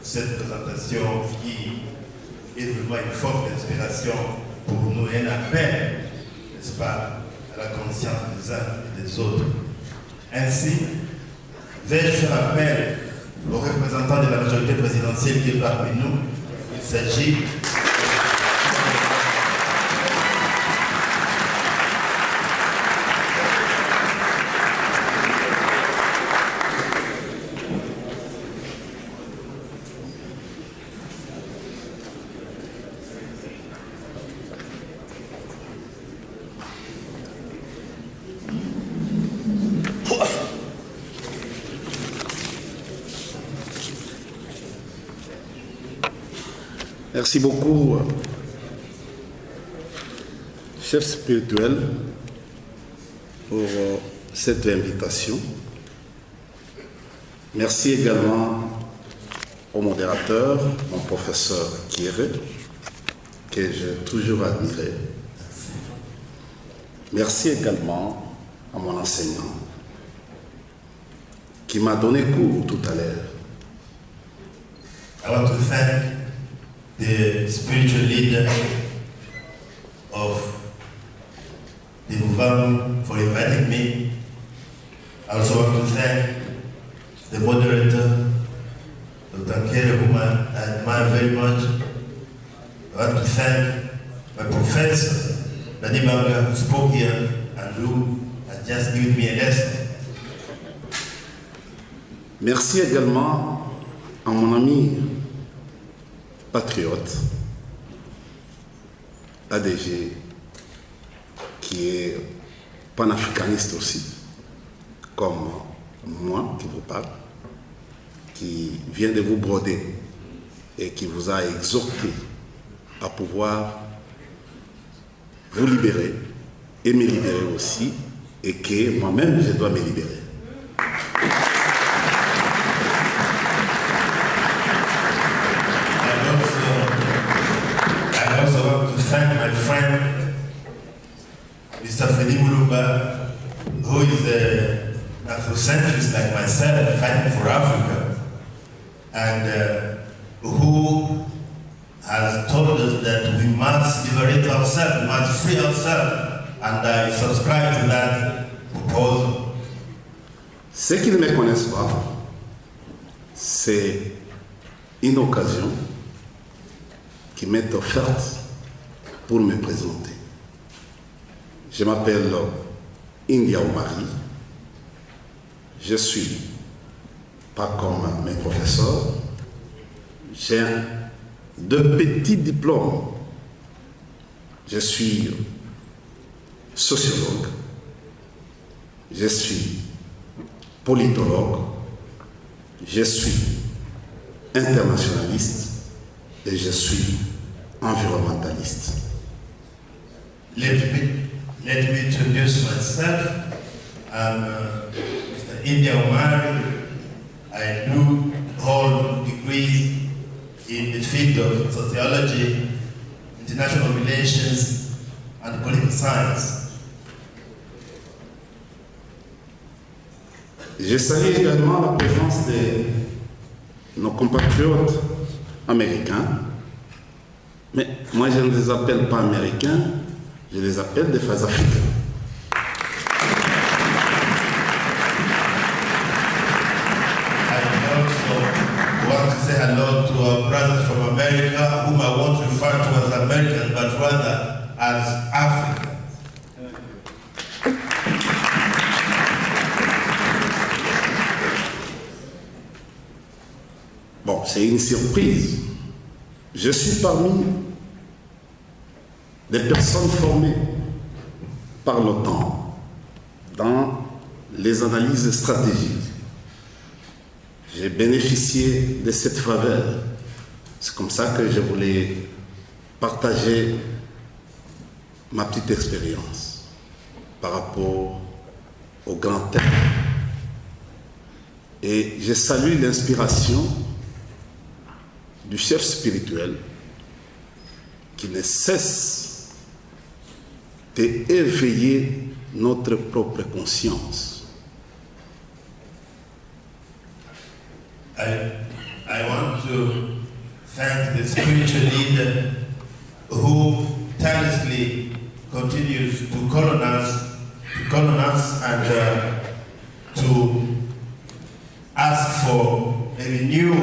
cette présentation qui est vraiment une forte inspiration pour nous et un appel, n'est-ce pas, à la conscience des uns et des autres. Ainsi, vais-je faire appel aux représentants de la majorité présidentielle qui est parmi nous. Il s'agit Merci beaucoup, chef spirituel, pour cette invitation. Merci également au modérateur, mon professeur Kieré, que j'ai toujours admiré. Merci également à mon enseignant qui m'a donné cours tout à l'heure. I want to thank the spiritual leader of the Vuvamu for inviting me. I also want to thank the moderator, Dr. Kere, whom I admire very much. I want to thank my professor, Nani Banga, who spoke here and who has just given me a lesson. Merci également à mon ami patriote, ADG, qui est panafricaniste aussi, comme moi qui vous parle, qui vient de vous broder et qui vous a exhorté à pouvoir vous libérer et me libérer aussi, et que moi-même je dois me libérer. I also want to thank my friend, Mr. Freddy Mulumba, who is an Afrocentrist like myself, fighting for Africa, and who has told us that we must liberate ourselves, we must free ourselves, and I subscribe to that proposal. Ceux qui ne me connaissent pas, c'est une occasion qui m'est offerte pour me présenter. Je m'appelle India Omari. Je suis, pas comme mes professeurs, j'ai deux petits diplômes. Je suis sociologue, je suis politologue, je suis internationaliste et je suis environnementaliste. Let me introduce myself. I'm Mr. India Omari. I do hold degrees in the field of sociology, international relations, and political science. Je salue également la présence de nos compatriotes américains, mais moi je ne les appelle pas américains, je les appelle des frères africains. I also want to say hello to our brothers from America, whom I won't refer to as Americans, but rather as Africans. Bon, c'est une surprise. Je suis parmi les personnes formées par l'OTAN dans les analyses stratégiques. J'ai bénéficié de cette faveur. C'est comme ça que je voulais partager ma petite expérience par rapport au grand thème. Et je salue l'inspiration du chef spirituel qui ne cesse d'éveiller notre propre conscience. I want to thank the spiritual leader who tirelessly continues to colonize and to ask for a new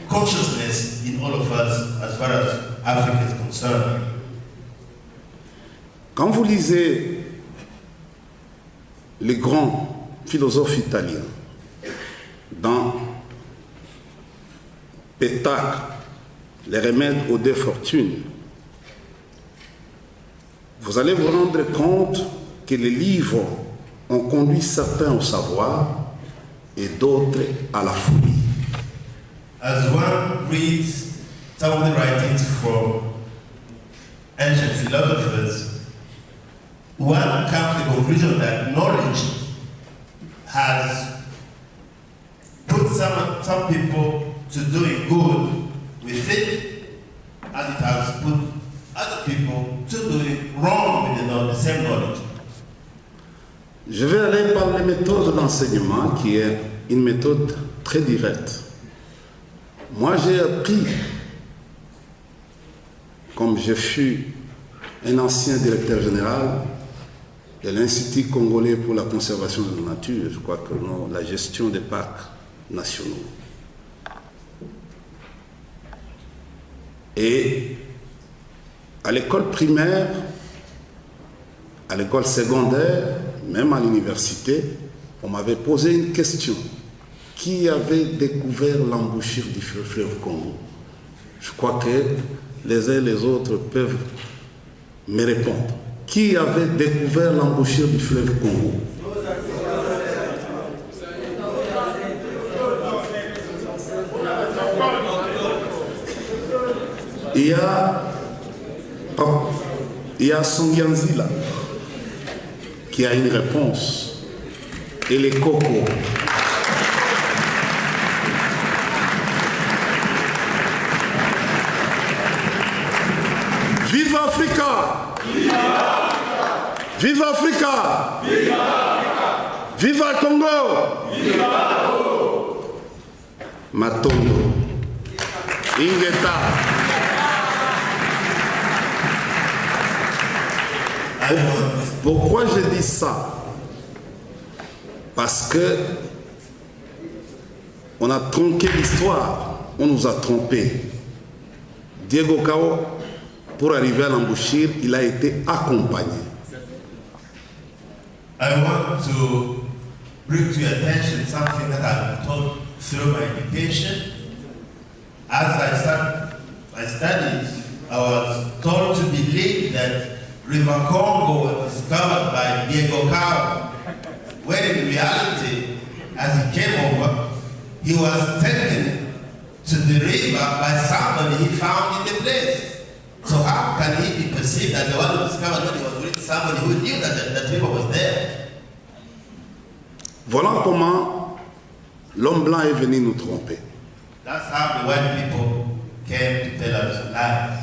consciousness in all of us as far as Africa is concerned. Quand vous lisez les grands philosophes italiens dans Pétacre, les remèdes aux défortunes, vous allez vous rendre compte que les livres ont conduit certains au savoir et d'autres à la folie. As one reads some of the writings from ancient philosophers, one comes to the conclusion that knowledge has put some people to doing good with it, as it has same knowledge. Je vais aller par les méthodes d'enseignement qui est une méthode très directe. Moi, j'ai appris, comme je fus un ancien directeur général de l'Institut congolais pour la conservation de la nature, je crois que non, la gestion des parcs nationaux. Et à l'école primaire, à l'école secondaire, même à l'université, on m'avait posé une question. Qui avait découvert l'embouchure du fleuve Congo? Je crois que les uns et les autres peuvent me répondre. Qui avait découvert l'embouchure du fleuve Congo? Il y a Songianzi là, qui a une réponse. Et les cocos. Vive Africa! Vive Africa! Vive Congo! Matondo. Ingeta. Pourquoi je dis ça? Parce que on a tronqué l'histoire, on nous a trompés. Diego Cao, pour arriver à l'embouchure, il a été accompagné. I want to bring to your attention something that I've taught through my education. As I studied, I was told to believe that River Congo was discovered by Diego Cao, when in reality, as he came over, he was taken to the river by somebody he found in the place. So how can he be perceived as the one who discovered when he was with somebody who knew that that river was there? Voilà comment l'homme blanc est venu nous tromper. That's how the white people came to tell us lies.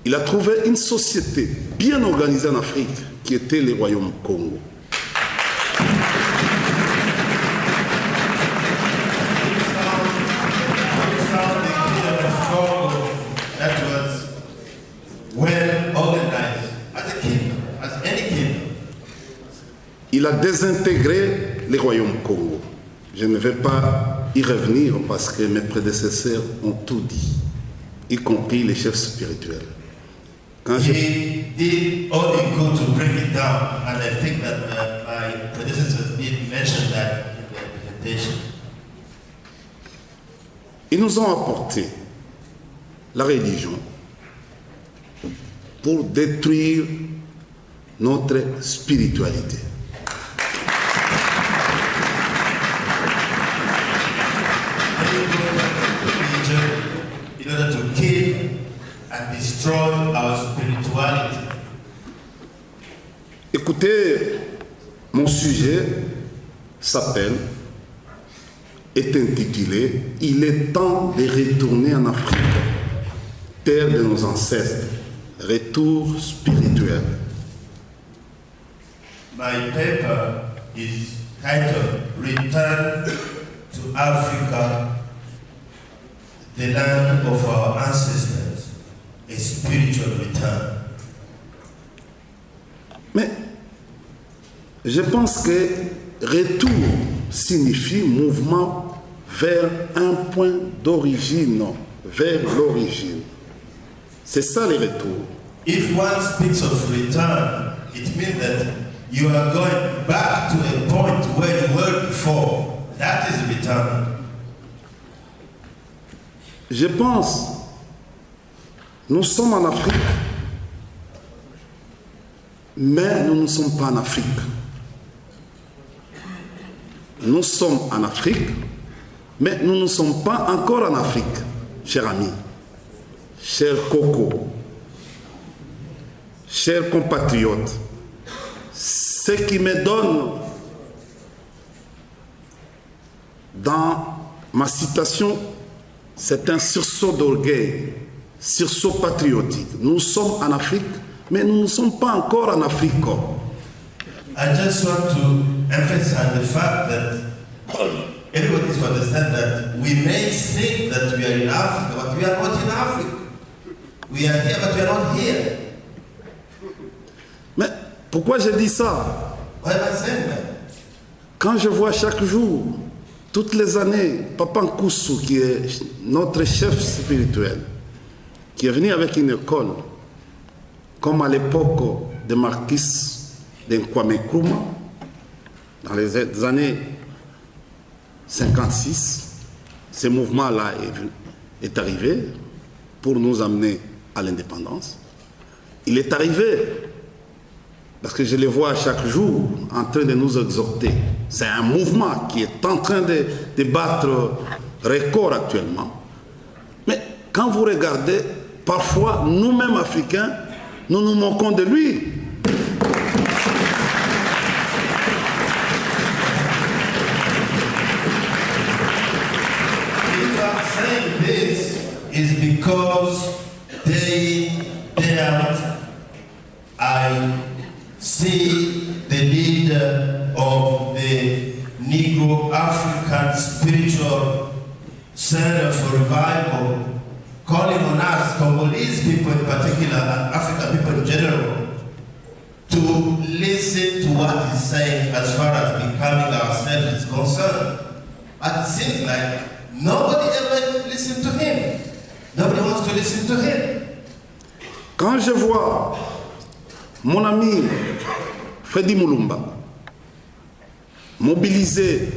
Il a trouvé une société bien organisée en Afrique qui était le royaume Congo. That was well organized as a kingdom, as any kingdom. Il a désintégré le royaume Congo. Je ne vais pas y revenir parce que mes prédécesseurs ont tout dit, y compris les chefs spirituels. He did all he could to bring it down, and I think that my predecessors did mention that in their presentation. Ils nous ont apporté la religion pour détruire notre spiritualité. In order to kill and destroy our spirituality. Écoutez, mon sujet est intitulé « Il est temps de retourner en Afrique, terre de nos ancêtres, retour spirituel ». My paper is titled Return to Africa, the land of our ancestors, a spiritual return. Mais je pense que retour signifie mouvement vers un point d'origine, vers l'origine. C'est ça le retour. If one speaks of return, it means that you are going back to a point where you were before. That is return. Je pense, nous sommes en Afrique, mais nous ne sommes pas en Afrique. Nous sommes en Afrique, mais nous ne sommes pas encore en Afrique, chers amis, chers cocos, chers compatriotes. Ce qui me donne, dans ma citation, c'est un sursaut d'orgueil, sursaut patriotique. Nous sommes en Afrique, Mais nous ne sommes pas encore en Afrique. I just want to emphasize the fact that everybody needs to understand that we may think that we are in Africa, but we are not in Africa. We are here, but we are not here. Mais pourquoi je dis ça? Why am I saying that? Quand je vois chaque jour, toutes les années, Papa Nkusu, qui est notre chef spirituel, qui est venu avec une école, comme à l'époque de Marquis de Kwame Nkrumah, dans les années 56, ce mouvement-là est arrivé pour nous amener à l'indépendance. Il est arrivé parce que je les vois chaque jour en train de nous exhorter. C'est un mouvement qui est en train de battre record actuellement. Mais quand vous regardez, parfois, nous-mêmes Africains, nous nous moquons de lui. If I'm saying this is because day out, I see the leader of the Negro African Spiritual Center for Revival calling on us, Congolese people in particular, and African people in general, to listen to what he's saying as far as becoming ourselves is concerned. But it seems like nobody ever listened to him. Nobody wants to listen to him. Quand je vois mon ami Freddy Mulumba mobiliser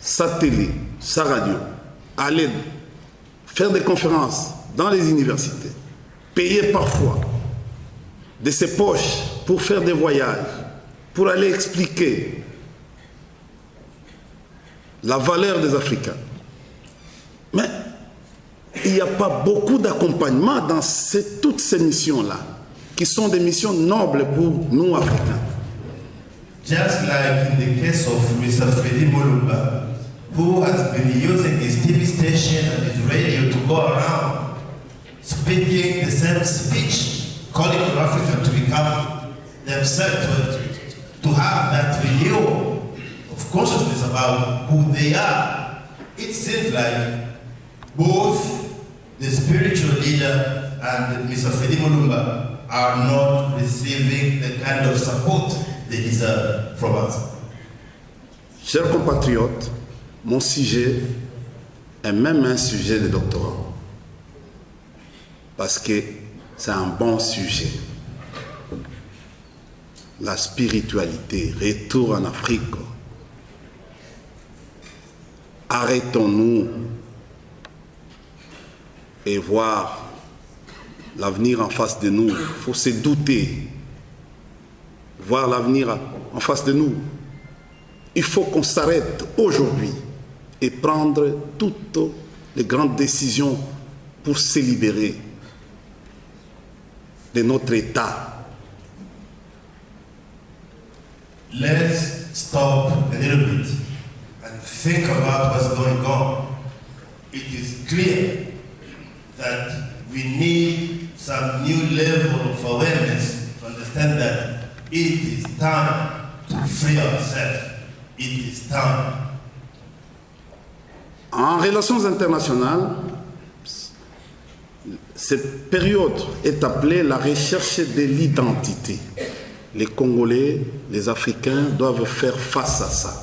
sa télé, sa radio, aller faire des conférences dans les universités, payer parfois de ses poches pour faire des voyages, pour aller expliquer la valeur des Africains. Mais il n'y a pas beaucoup d'accompagnement dans toutes ces missions-là, qui sont des missions nobles pour nous, Africains. Just like in the case of Mr. Freddy Mulumba, who has been using his TV station and his radio to go around speaking the same speech, calling for Africa to become themselves, to have that renewal of consciousness about who they are. It seems like both the spiritual leader and Mr. Freddy Mulumba are not receiving the kind of support they deserve from us. Chers compatriotes, mon sujet est même un sujet de doctorat. Parce que c'est un bon sujet. La spiritualité, retour en Afrique. Arrêtons-nous et voir l'avenir en face de nous. Il faut se douter. Voir l'avenir en face de nous. Il faut qu'on s'arrête aujourd'hui et prendre toutes les grandes décisions pour se libérer de notre État. Let's stop a little bit and think about what's going on. It is clear that we need some new level of awareness to understand that it is time to free ourselves. It is time. En relations internationales, cette période est appelée la recherche de l'identité. Les Congolais, les Africains doivent faire face à ça.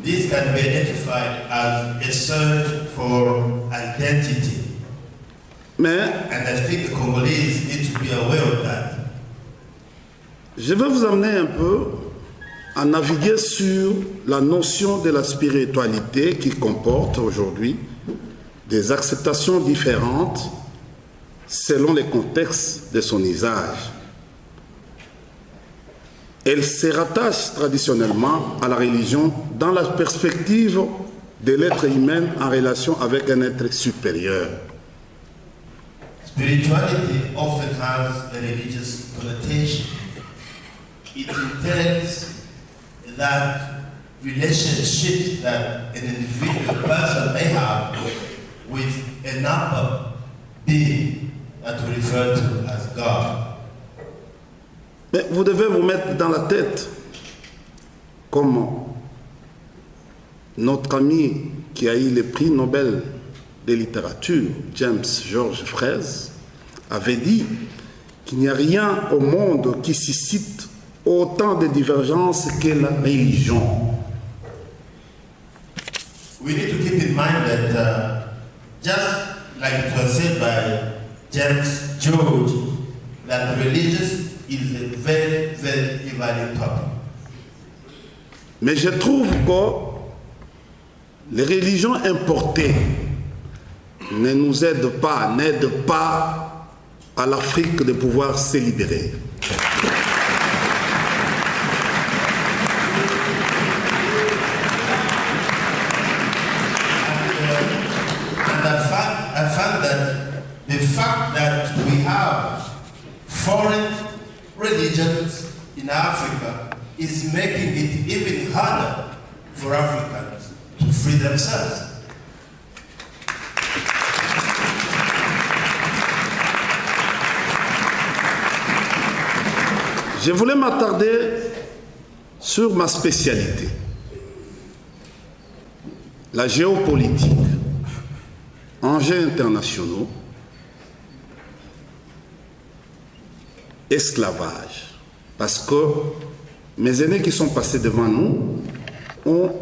This can be identified as a search for identity. Mais And I think the Congolese need to be aware of that. je vais vous amener un peu à naviguer sur la notion de la spiritualité qui comporte aujourd'hui des acceptations différentes selon les contextes de son usage. Elle se rattache traditionnellement à la religion dans la perspective de l'être humain en relation avec un être supérieur. Spirituality often has a religious connotation. It entails that relationship that an individual person may have with another being that we refer to as God. Mais vous devez vous mettre dans la tête comme notre ami qui a eu le prix Nobel de littérature, James George Fraisse, avait dit qu'il n'y a rien au monde qui suscite autant de divergences que la religion. We need to keep in mind that just like it was said by James George, that religious is a very, very valid topic. Mais je trouve que les religions importées n'aident pas à l'Afrique de pouvoir se libérer. I found that the fact that we have foreign religions in Africa is making it even harder for Africans to free themselves. Je voulais m'attarder sur ma spécialité, la géopolitique, enjeux internationaux, esclavage. Parce que mes aînés qui sont passés devant nous ont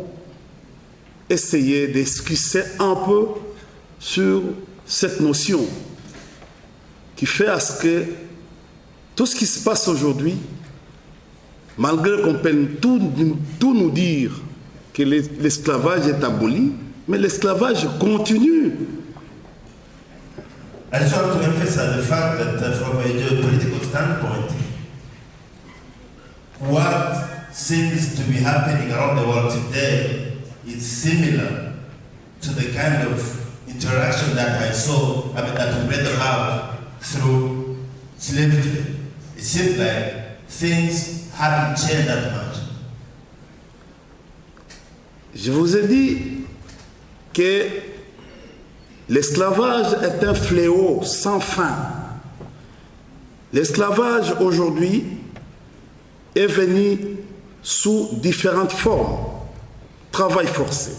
essayé d'esquisser un peu sur cette notion qui fait à ce que tout ce qui se passe aujourd'hui, malgré qu'on peut tout nous dire que l'esclavage est aboli, mais l'esclavage continue. I just want to emphasize the fact that from a geopolitical standpoint, what seems to be happening around the world today is similar to the kind of interaction that that we read about through slavery. It seems like things haven't changed that much. Je vous ai dit que l'esclavage est un fléau sans fin. L'esclavage aujourd'hui est venu sous différentes formes. Travail forcé,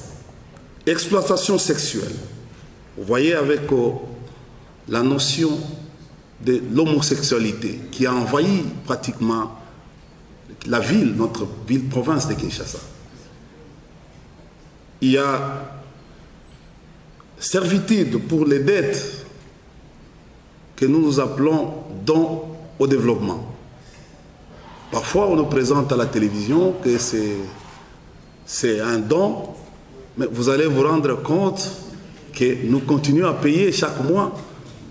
exploitation sexuelle. Vous voyez avec la notion de l'homosexualité qui a envahi pratiquement la ville, notre ville-province de Kinshasa. Il y a servitude pour les dettes que nous appelons dons au développement. Parfois, on nous présente à la télévision que c'est un don, mais vous allez vous rendre compte que nous continuons à payer chaque mois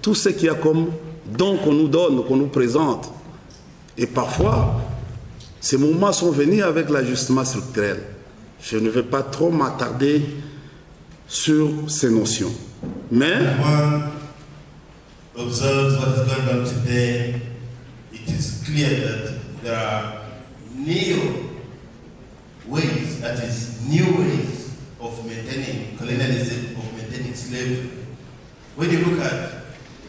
tout ce qu'il y a comme don qu'on nous donne, qu'on nous présente. Et parfois, ces moments sont venus avec l'ajustement structurel. Je ne vais pas trop m'attarder sur ces notions. Mais One observes what is going on today, it is clear that there are new ways of maintaining colonialism, of maintaining slavery. When you look at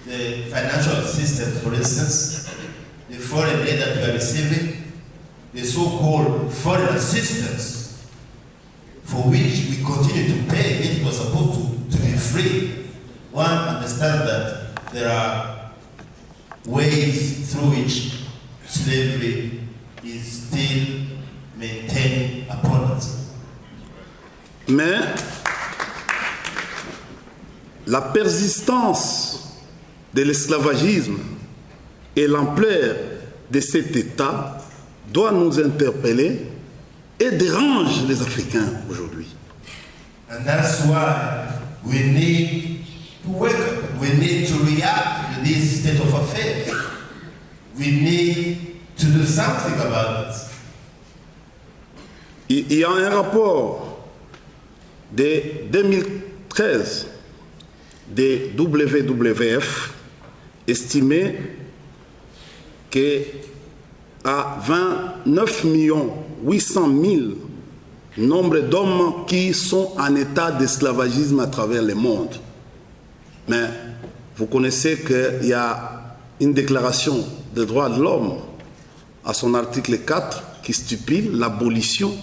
the financial assistance, for instance, the foreign aid that we are receiving, the so-called foreign assistance, for which we continue to pay, it was supposed to be free. One understands that there are ways through which slavery is still maintained upon us. Mais la persistance de l'esclavagisme et l'ampleur de cet État doit nous interpeller et dérange les Africains aujourd'hui. And that's why we need to wake up. We need to react to this state of affairs. We need to do something about it. Il y a un rapport de 2013 de WWF estimé qu'à 29 800 000 nombre d'hommes qui sont en état d'esclavagisme à travers le monde. Mais vous connaissez qu'il y a une déclaration des droits de l'homme à son article 4 qui stipule l'abolition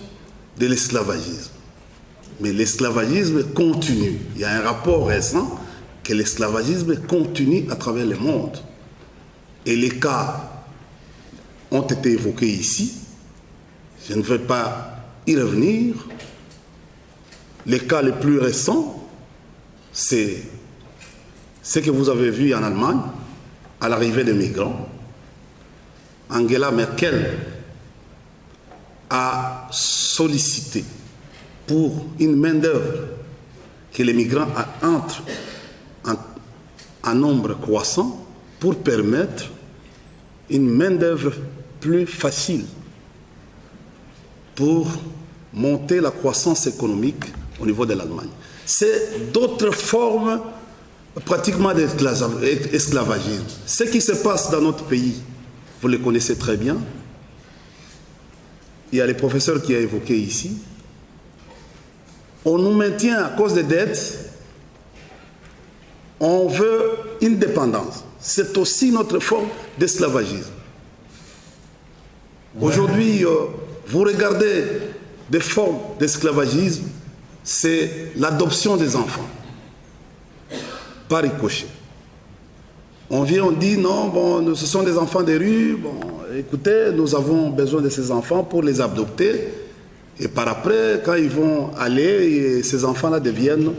de l'esclavagisme. Mais l'esclavagisme continue. Il y a un rapport récent que l'esclavagisme continue à travers le monde. Et les cas ont été évoqués ici. Je ne vais pas y revenir. Les cas les plus récents, c'est ce que vous avez vu en Allemagne, à l'arrivée des migrants. Angela Merkel a sollicité pour une main-d'œuvre que les migrants entrent en nombre croissant pour permettre une main-d'œuvre plus facile pour monter la croissance économique au niveau de l'Allemagne. C'est d'autres formes pratiquement d'esclavagisme. Ce qui se passe dans notre pays, vous le connaissez très bien. Il y a les professeurs qui ont évoqué ici. On nous maintient à cause des dettes. On veut une dépendance. C'est aussi notre forme d'esclavagisme. Aujourd'hui, vous regardez des formes d'esclavagisme, c'est l'adoption des enfants, par ricochet. On vient, on dit non, bon, ce sont des enfants des rues, bon, écoutez, nous avons besoin de ces enfants pour les adopter. Et par après, quand ils vont aller, ces enfants-là deviennent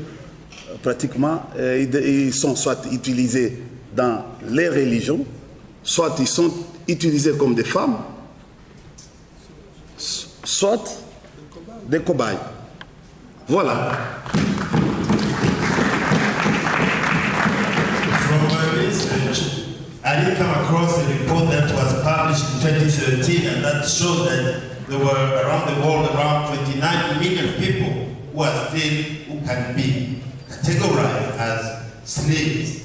pratiquement, ils sont soit utilisés dans les religions, soit ils sont utilisés comme des femmes, soit des cobayes. Voilà. From my research, I did come across a report that was published in 2013, and that showed that there were around the world around 29 million people who are still, who can be categorized as slaves.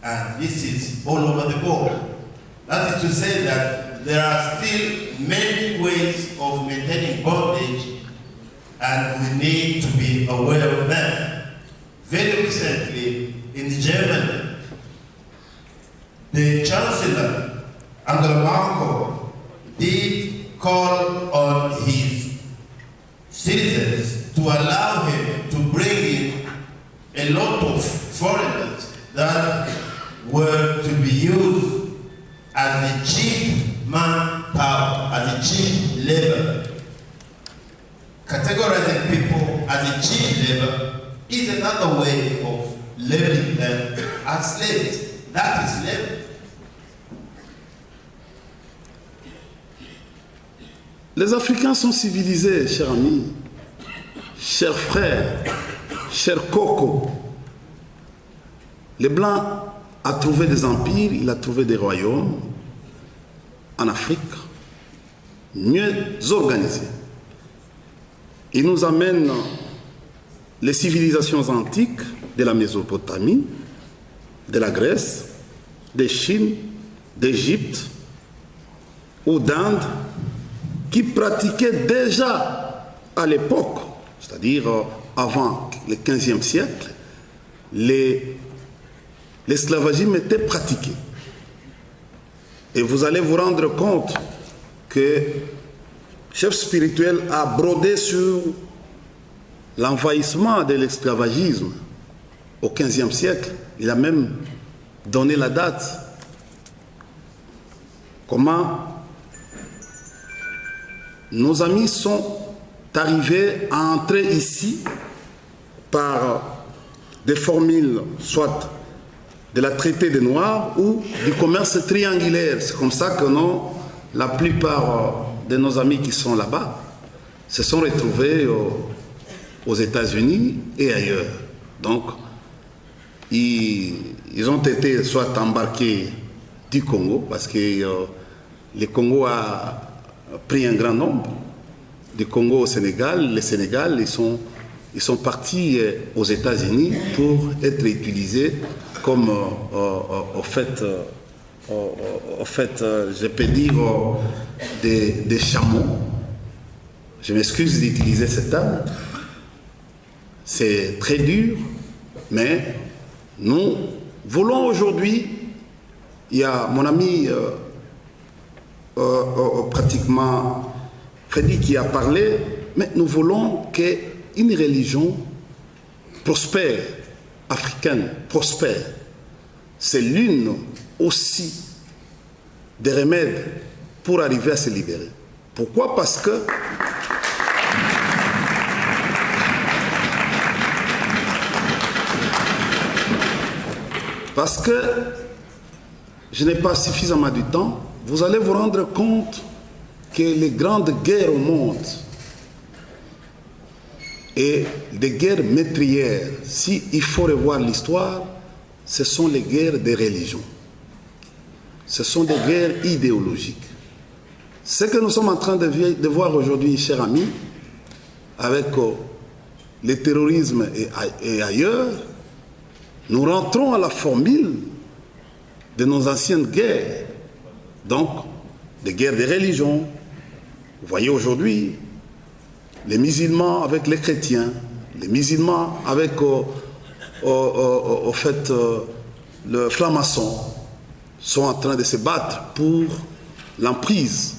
And this is all over the world. That is to say that there are still many ways of maintaining bondage, and we need to be aware of them. Very recently, in Germany, the Chancellor, Angela Merkel, did call on his citizens to allow him to bring in a lot of foreigners that were to be used as a cheap manpower, as a cheap labor. Categorizing people as a cheap labor is another way of labeling them as slaves. That is slavery. Les Africains sont civilisés, chers amis, chers frères, chers cocos. Les Blancs ont trouvé des empires, il a trouvé des royaumes en Afrique mieux organisés. Il nous amène les civilisations antiques de la Mésopotamie, de la Grèce, de Chine, d'Égypte ou d'Inde, qui pratiquaient déjà à l'époque, c'est-à-dire avant le XVe siècle, l'esclavagisme était pratiqué. Et vous allez vous rendre compte que le chef spirituel a brodé sur l'envahissement de l'esclavagisme au XVe siècle. Il a même donné la date. Comment nos amis sont arrivés à entrer ici par des formules, soit de la traité des Noirs ou du commerce triangulaire. C'est comme ça que la plupart de nos amis qui sont là-bas se sont retrouvés aux États-Unis et ailleurs. Donc, ils ont été soit embarqués du Congo, parce que le Congo a pris un grand nombre, du Congo au Sénégal. Le Sénégal, ils sont partis aux États-Unis pour être utilisés comme, au fait, je peux dire, des chameaux je m'excuse d'utiliser ce terme, c'est très dur, mais nous voulons aujourd'hui, il y a mon ami pratiquement Freddy qui a parlé, mais nous voulons qu'une religion prospère, africaine, prospère. C'est l'une aussi des remèdes pour arriver à se libérer. Pourquoi? Parce que je n'ai pas suffisamment de temps, vous allez vous rendre compte que les grandes guerres au monde et des guerres meurtrières, s'il faut revoir l'histoire, ce sont les guerres des religions. Ce sont des guerres idéologiques. Ce que nous sommes en train de voir aujourd'hui, chers amis, avec le terrorisme et ailleurs, nous rentrons à la formule de nos anciennes guerres, donc des guerres des religions. Vous voyez aujourd'hui les musulmans avec les chrétiens, les musulmans avec le franc-maçon sont en train de se battre pour l'emprise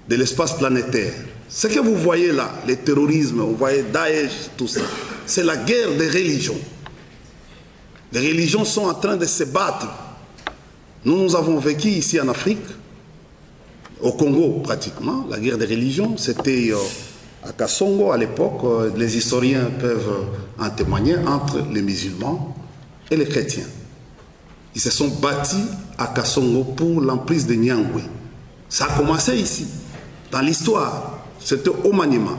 de l'espace planétaire. Ce que vous voyez là, le terrorisme, vous voyez Daesh, tout ça, c'est la guerre des religions. Les religions sont en train de se battre. Nous avons vécu ici en Afrique, au Congo pratiquement, la guerre des religions, c'était à Kassongo à l'époque, les historiens peuvent en témoigner, entre les musulmans et les chrétiens. Ils se sont battus à Kassongo pour l'emprise de Nyangwe. Ça a commencé ici, dans l'histoire, c'était au Maniema.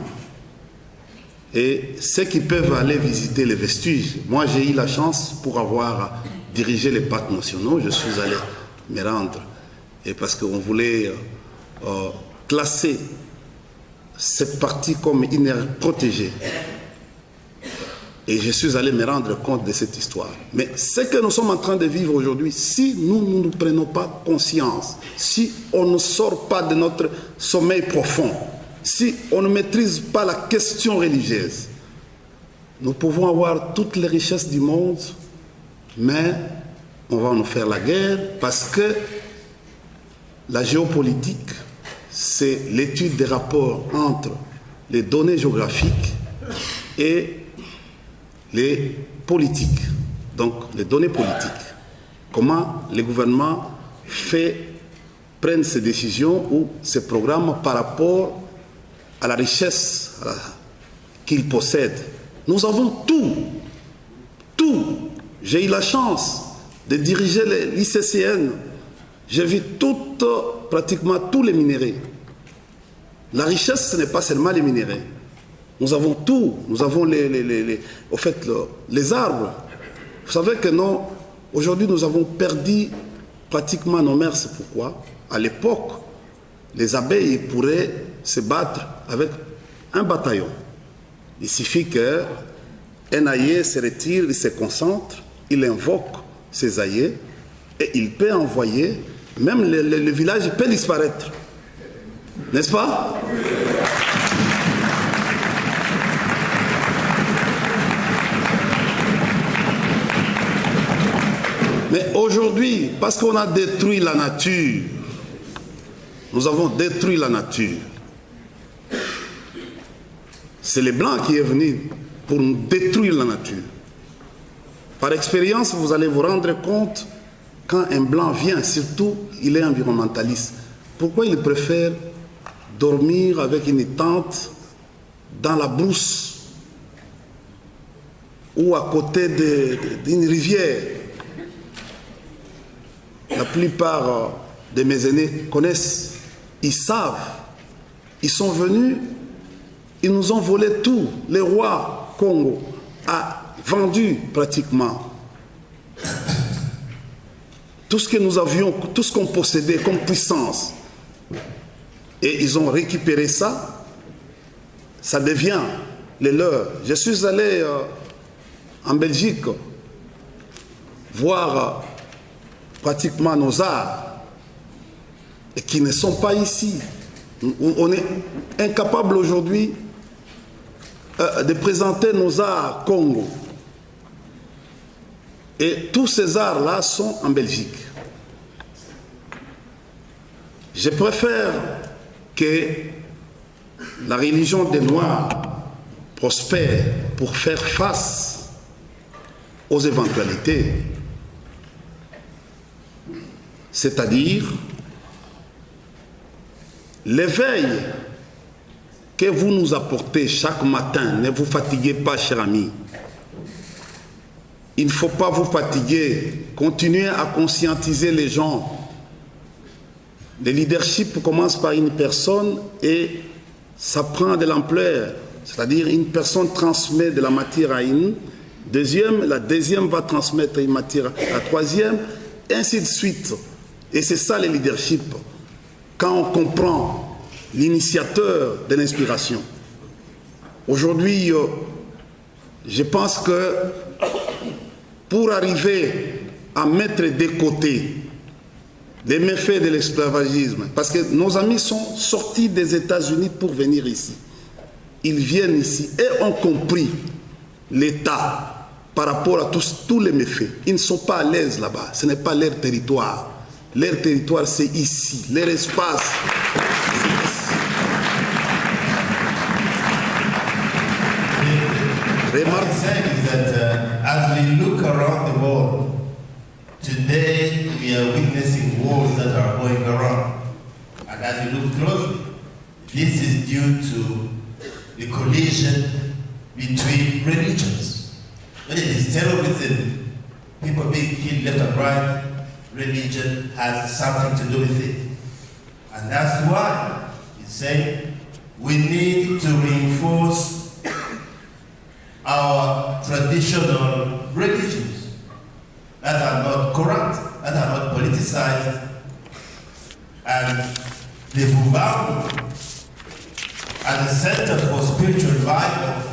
Et ceux qui peuvent aller visiter les vestiges, moi j'ai eu la chance pour avoir dirigé les parcs nationaux, je suis allé me rendre, et parce qu'on voulait classer cette partie comme une aire protégée. Et je suis allé me rendre compte de cette histoire. Mais ce que nous sommes en train de vivre aujourd'hui, si nous ne prenons pas conscience, si on ne sort pas de notre sommeil profond, si on ne maîtrise pas la question religieuse, nous pouvons avoir toutes les richesses du monde, mais on va nous faire la guerre parce que la géopolitique, c'est l'étude des rapports entre les données géographiques et les politiques, donc les données politiques. Comment les gouvernements prennent ces décisions ou ces programmes par rapport à la richesse qu'ils possèdent. Nous avons tout. J'ai eu la chance de diriger l'ICCN. J'ai vu pratiquement tous les minéraux. La richesse, ce n'est pas seulement les minéraux. Nous avons tout. Nous avons les arbres. Vous savez que non, aujourd'hui, nous avons perdu pratiquement nos mers. C'est pourquoi, à l'époque, les abeilles pourraient se battre avec un bataillon. Il suffit qu'un aïe se retire, il se concentre, il invoque ses aïeux et il peut envoyer, même le village peut disparaître. N'est-ce pas? Mais aujourd'hui, parce qu'on a détruit la nature, nous avons détruit la nature. C'est les Blancs qui est venu pour nous détruire la nature. Par expérience, vous allez vous rendre compte, quand un Blanc vient, surtout, il est environnementaliste. Pourquoi il préfère dormir avec une tente dans la brousse ou à côté d'une rivière? La plupart de mes aînés connaissent, ils savent, ils sont venus, ils nous ont volé tout. Le roi Congo a vendu pratiquement tout ce que nous avions, tout ce qu'on possédait comme puissance. Et ils ont récupéré ça, ça devient les leurs. Je suis allé en Belgique voir pratiquement nos arts et qui ne sont pas ici. On est incapable aujourd'hui de présenter nos arts Congo. Et tous ces arts-là sont en Belgique. Je préfère que la religion des Noirs prospère pour faire face aux éventualités. C'est-à-dire l'éveil que vous nous apportez chaque matin. Ne vous fatiguez pas, cher ami. Il ne faut pas vous fatiguer. Continuez à conscientiser les gens. Le leadership commence par une personne et ça prend de l'ampleur. C'est-à-dire une personne transmet de la matière à une deuxième, la deuxième va transmettre une matière à la troisième, et ainsi de suite. Et c'est ça le leadership. Quand on comprend l'initiateur de l'inspiration. Aujourd'hui, je pense que pour arriver à mettre de côté les méfaits de l'esclavagisme, parce que nos amis sont sortis des États-Unis pour venir ici. Ils viennent ici et ont compris l'État par rapport à tous les méfaits. Ils ne sont pas à l'aise là-bas. Ce n'est pas leur territoire. Leur territoire, c'est ici. Leur espace, c'est ici. What I'm saying is that as we look around the world, today we are witnessing wars that are going around. And as we look closely, this is due to the collision between religions. When it is terrorism, people being killed left and right, religion has something to do with it. And that's why it's saying we need to reinforce our traditional religions that are not corrupt, that are not politicized. And the Vuvau, as a center for spiritual revival,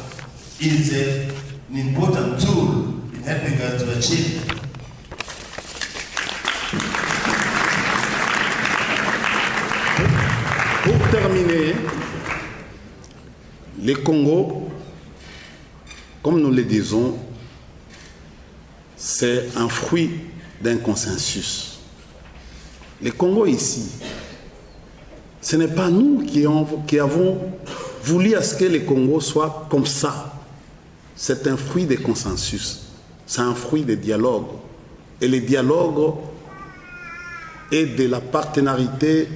is an important tool in helping us to achieve it. Pour terminer, le Congo, comme nous le disons, c'est un fruit d'un consensus. Le Congo ici, ce n'est pas nous qui avons voulu à ce que le Congo soit comme ça. C'est un fruit de consensus. C'est un fruit de dialogue. Et le dialogue est de la partenarité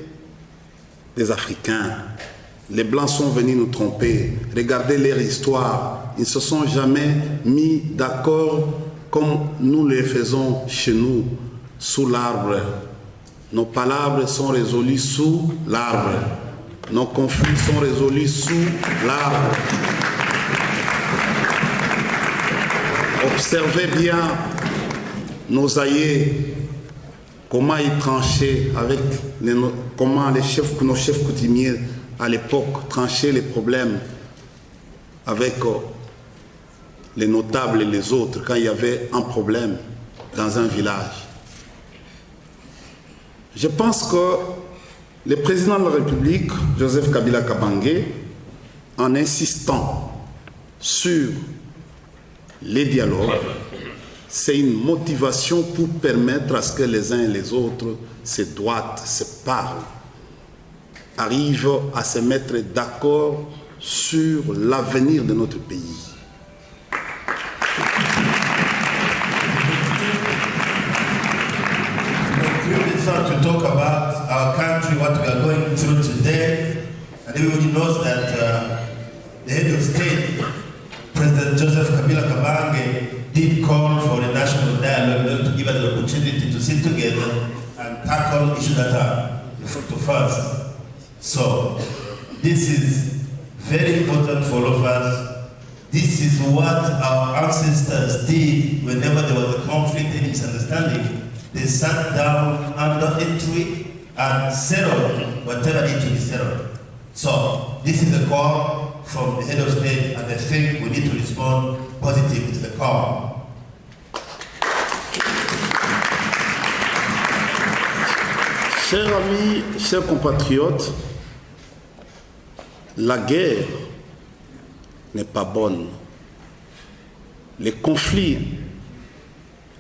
des Africains. Les Blancs sont venus nous tromper. Regardez leur histoire. Ils ne se sont jamais mis d'accord comme nous le faisons chez nous, sous l'arbre. Nos palabres sont résolues sous l'arbre. Nos conflits sont résolus sous l'arbre. Observez bien nos aïeux, comment ils tranchaient avec comment nos chefs coutumiers à l'époque tranchaient les problèmes avec les notables et les autres quand il y avait un problème dans un village. Je pense que le président de la République, Joseph Kabila Kabange, en insistant sur les dialogues, c'est une motivation pour permettre à ce que les uns et les autres se doigtent, se parlent, arrivent à se mettre d'accord sur l'avenir de notre pays. To talk about our country, what we are going through today, and everybody knows that the head of state, President Joseph Kabila Kabange, did call for a national dialogue to give us the opportunity to sit together and tackle issues that are in front of us. So this is very important for all of us. This is what our ancestors did whenever there was a conflict and misunderstanding. They sat down under a tree and settled whatever needed to be settled. So this is a call from the head of state, and I think we need to respond positively to the call. Chers amis, chers compatriotes, la guerre n'est pas bonne. Les conflits,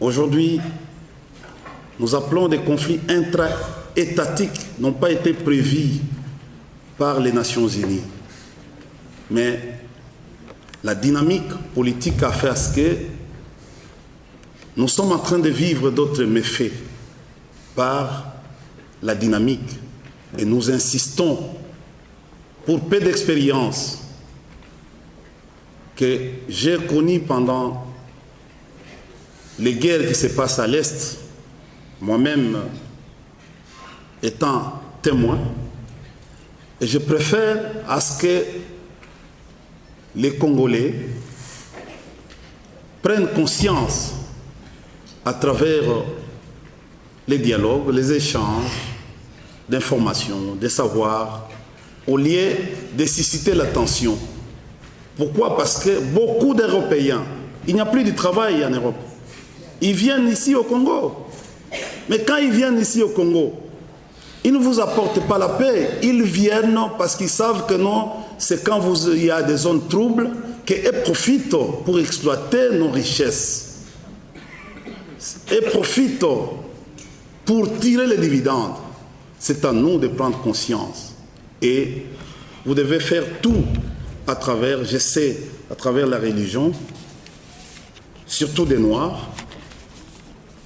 aujourd'hui, nous appelons des conflits intra-étatiques, n'ont pas été prévus par les Nations Unies. Mais la dynamique politique a fait à ce que nous sommes en train de vivre d'autres méfaits par la dynamique. Et nous insistons, pour peu d'expérience que j'ai connues pendant les guerres qui se passent à l'Est, moi-même étant témoin, et je préfère à ce que les Congolais prennent conscience à travers les dialogues, les échanges d'informations, de savoirs, au lieu de susciter la tension. Pourquoi? Parce que beaucoup d'Européens, il n'y a plus de travail en Europe. Ils viennent ici au Congo. Mais quand ils viennent ici au Congo, ils ne vous apportent pas la paix. Ils viennent parce qu'ils savent que non, c'est quand il y a des zones troubles qu'ils profitent pour exploiter nos richesses. Et profitent pour tirer les dividendes. C'est à nous de prendre conscience. Et vous devez faire tout à travers, je sais, à travers la religion, surtout des Noirs,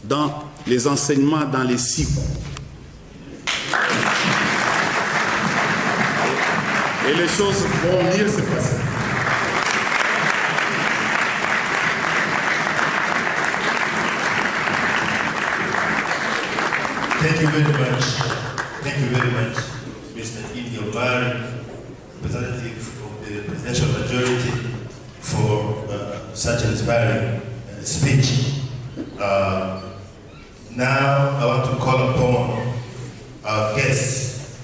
dans les enseignements, dans les cycles. Et les choses vont mieux se passer. Thank you very much. Thank you very much, Mr. Indiobari, representative of the presidential majority, for such an inspiring speech. Now I want to call upon our guests.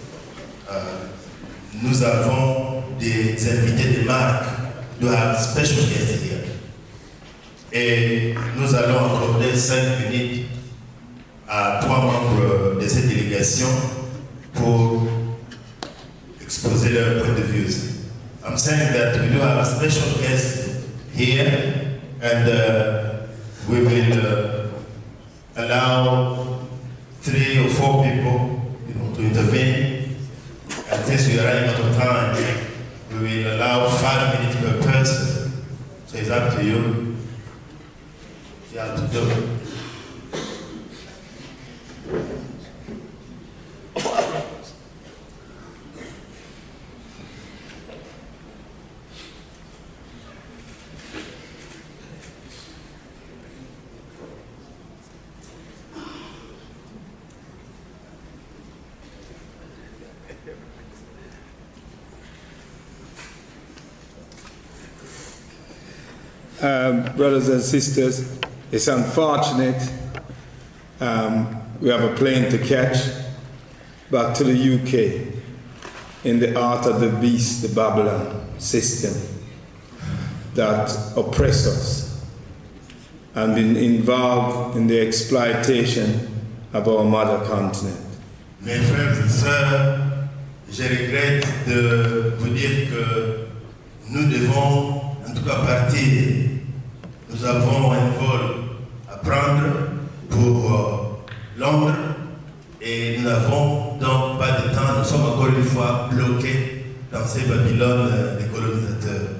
Nous avons des invités de marque, nous avons special guests here. Et nous allons accorder 5 minutes à 3 membres de cette délégation pour exposer leur point de vue. I'm saying that we do have a special guest here, and we will allow 3 or 4 people, to intervene. And since we are running out of time, we will allow 5 minutes per person. So it's up to you. You have to do it. Brothers and sisters, it's unfortunate we have a plane to catch back to the UK in the heart of the beast, the Babylon system that oppress us and been involved in the exploitation of our mother continent. Mes frères et sœurs, je regrette de vous dire que nous devons en tout cas partir. Nous avons un vol à prendre pour Londres et nous n'avons donc pas de temps. Nous sommes encore une fois bloqués dans ces Babylones des colonisateurs.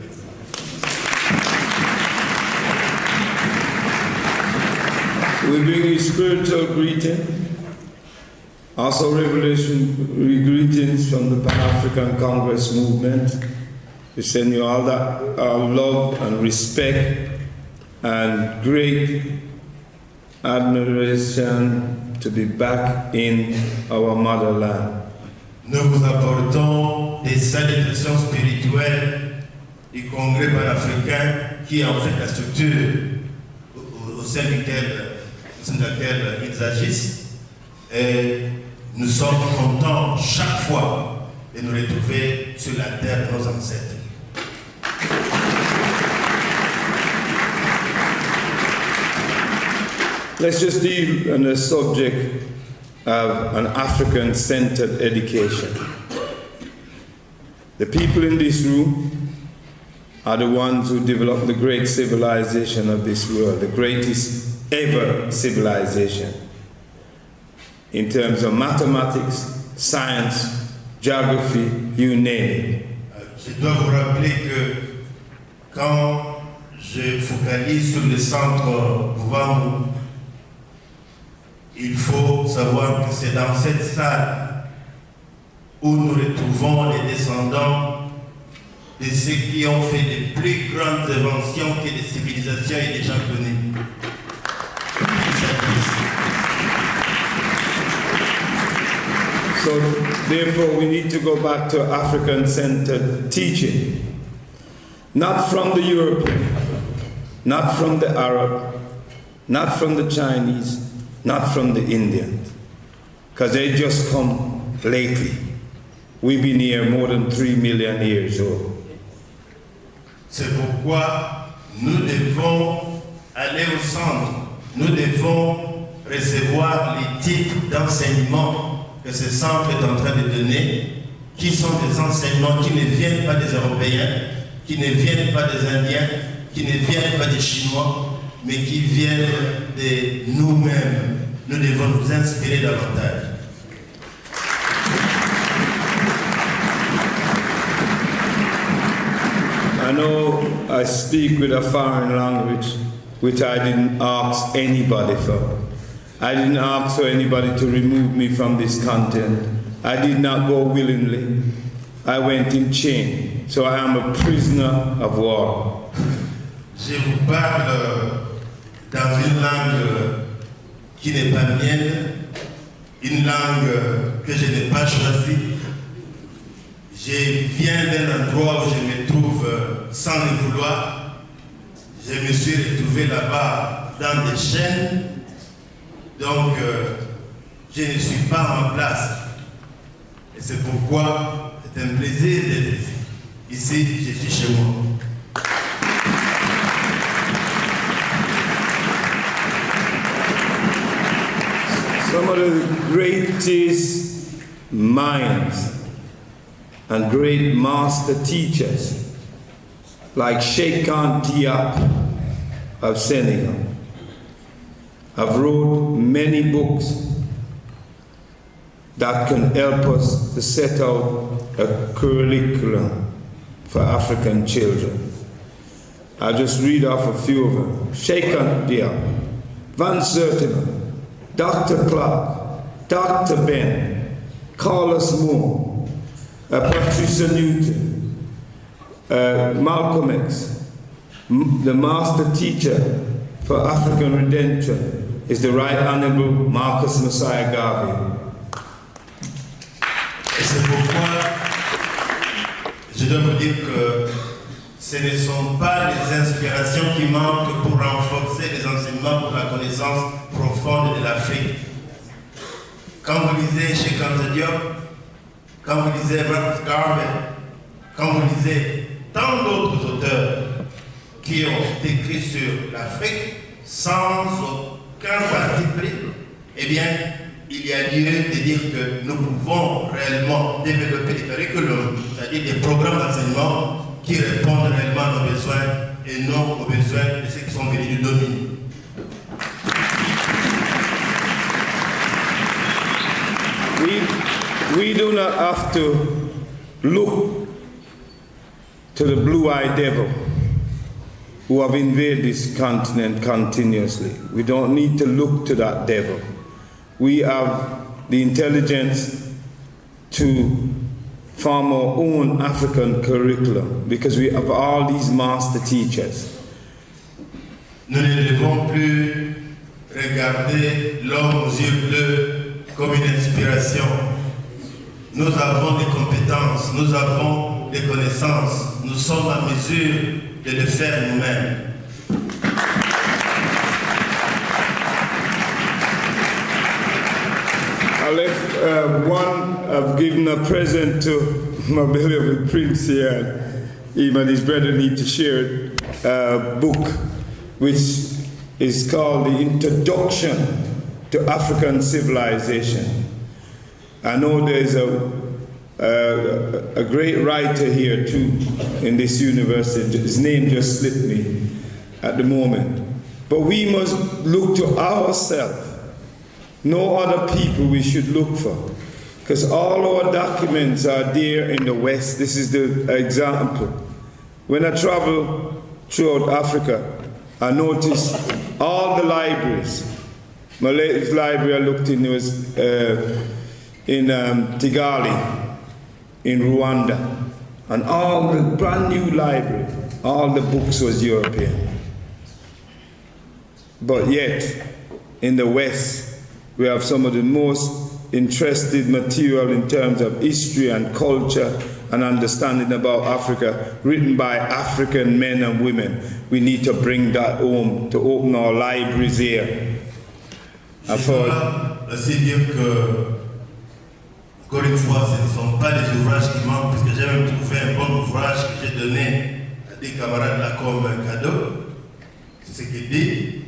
We bring you spiritual greeting, also revolutionary greetings from the Pan-African Congress movement. We send you all that our love and respect and great admiration to be back in our motherland. Nous vous apportons des salutations spirituelles du Congrès panafricain qui est en fait la structure au sein de laquelle ils agissent. Et nous sommes contents chaque fois de nous retrouver sur la terre de nos ancêtres. Let's just deal on the subject of an African-centered education. The people in this room are the ones who developed the great civilization of this world, the greatest ever civilization. In terms of mathematics, science, geography, you name it. Je dois vous rappeler que quand je focalise sur le centre Vouvamou, il faut savoir que c'est dans cette salle où nous retrouvons les descendants de ceux qui ont fait les plus grandes inventions que les civilisations aient déjà connues. So therefore we need to go back to African-centered teaching. Not from the European, not from the Arab, not from the Chinese, not from the Indians. Because they just come lately. We've been here more than 3 million years old. C'est pourquoi nous devons aller au centre. Nous devons recevoir les types d'enseignements que ce centre est en train de donner, qui sont des enseignements qui ne viennent pas des Européens, qui ne viennent pas des Indiens, qui ne viennent pas des Chinois, mais qui viennent de nous-mêmes. Nous devons nous inspirer davantage. I know I speak with a foreign language which I didn't ask anybody for. I didn't ask for anybody to remove me from this continent. I did not go willingly. I went in chain. So I am a prisoner of war. Je vous parle dans une langue qui n'est pas mienne, une langue que je n'ai pas choisie. Je viens d'un endroit où je me trouve sans le vouloir. Je me suis retrouvé là-bas dans des chaînes. Donc, je ne suis pas en place. Et c'est pourquoi c'est un plaisir d'être ici. Ici, je suis chez moi. Some of the greatest minds and great master teachers, like Sheikh Anta Diop of Senegal, have wrote many books that can help us to set out a curriculum for African children. I'll just read off a few of them. Sheikh Anta Diop, Van Sertima, Dr. Clark, Dr. Ben, Carlos Moore, Patricia Newton, Malcolm X, the master teacher for African redemption is the Right Honorable Marcus Messiah Garvey. Et c'est pourquoi je dois vous dire que ce ne sont pas les inspirations qui manquent pour renforcer les enseignements pour la connaissance profonde de l'Afrique. Quand vous lisez Sheikh Anta Diop, quand vous lisez Marcus Garvey, quand vous lisez tant d'autres auteurs qui ont écrit sur l'Afrique sans aucun parti pris, eh bien, il y a lieu de dire que nous pouvons réellement développer des curriculums, c'est-à-dire des programmes d'enseignement qui répondent réellement à nos besoins et non aux besoins de ceux qui sont venus du domaine. We do not have to look to the blue-eyed devil who have invaded this continent continuously. We don't need to look to that devil. We have the intelligence to form our own African curriculum because we have all these master teachers. Nous ne devons plus regarder l'homme aux yeux bleus comme une inspiration. Nous avons des compétences, nous avons des connaissances, nous sommes en mesure de le faire nous-mêmes. I've given a present to my beloved Prince here. Him and his brother need to share a book which is called The Introduction to African Civilization. I know there's a a great writer here too in this university. His name just slipped me at the moment. But we must look to ourselves. No other people we should look for. Because all our documents are there in the West. This is the example. When I travel throughout Africa, I noticed all the libraries. My latest library I looked in was in Kigali, in Rwanda. And all the brand new library, all the books was European. But yet, in the West, we have some of the most interested material in terms of history and culture and understanding about Africa, written by African men and women. We need to bring that home, to open our libraries here. Je dois aussi dire que, encore une fois, ce ne sont pas les ouvrages qui manquent, parce que j'ai même trouvé un bon ouvrage que j'ai donné à des camarades là comme un cadeau. C'est ce qu'il dit.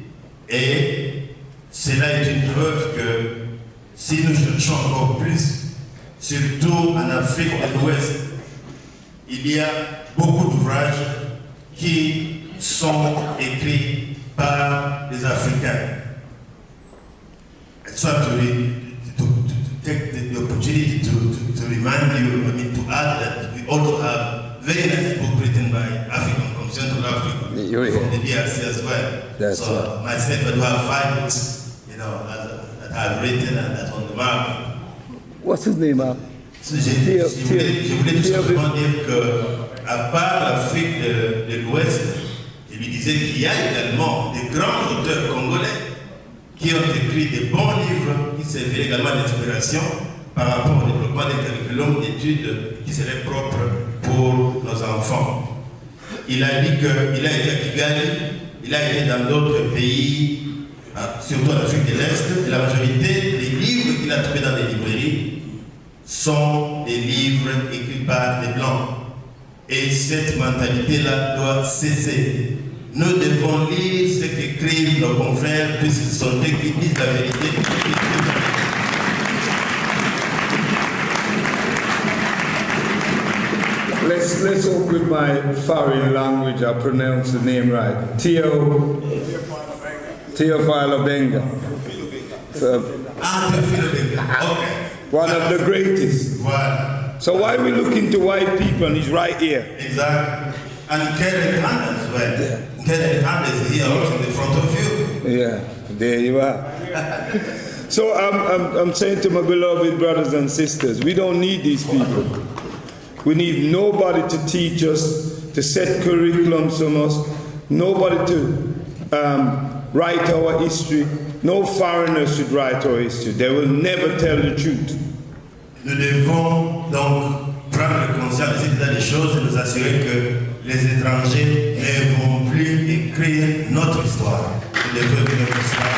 Et cela est une preuve que si nous cherchons encore plus, surtout en Afrique de l'Ouest, il y a beaucoup d'ouvrages qui sont écrits par les Africains. So to take the opportunity to remind you, to add that we also have very nice book written by African from Central Africa, from the DRC as well. So myself, I do have 5 books, that I've written and that's on the market. What's his name, man? Je voulais tout simplement dire qu'à part l'Afrique de l'Ouest, je lui disais qu'il y a également des grands auteurs congolais qui ont écrit des bons livres qui serviraient également d'inspiration par rapport au développement des curriculums d'études qui seraient propres pour nos enfants. Il a dit qu'il a été à Kigali, il a été dans d'autres pays, surtout en Afrique de l'Est, et la majorité des livres qu'il a trouvés dans des librairies sont des livres écrits par des Blancs. Et cette mentalité-là doit cesser. Nous devons lire ce qu'écrivent nos confrères, puisqu'ils sont eux qui disent la vérité. Let's open my foreign language. I pronounce the name right. Theophile Benga. Okay. One of the greatest. Voilà. So why are we looking to white people and he's right here? Exactly. And Kenneth Hand as well. Kenneth Hand is here also in the front of you. Yeah, there you are. So I'm saying to my beloved brothers and sisters, we don't need these people. We need nobody to teach us, to set curriculums from us, nobody to write our history. No foreigners should write our history. They will never tell the truth. Nous devons donc prendre conscience de ces choses et nous assurer que les étrangers ne vont plus écrire notre histoire. Nous devons écrire notre histoire.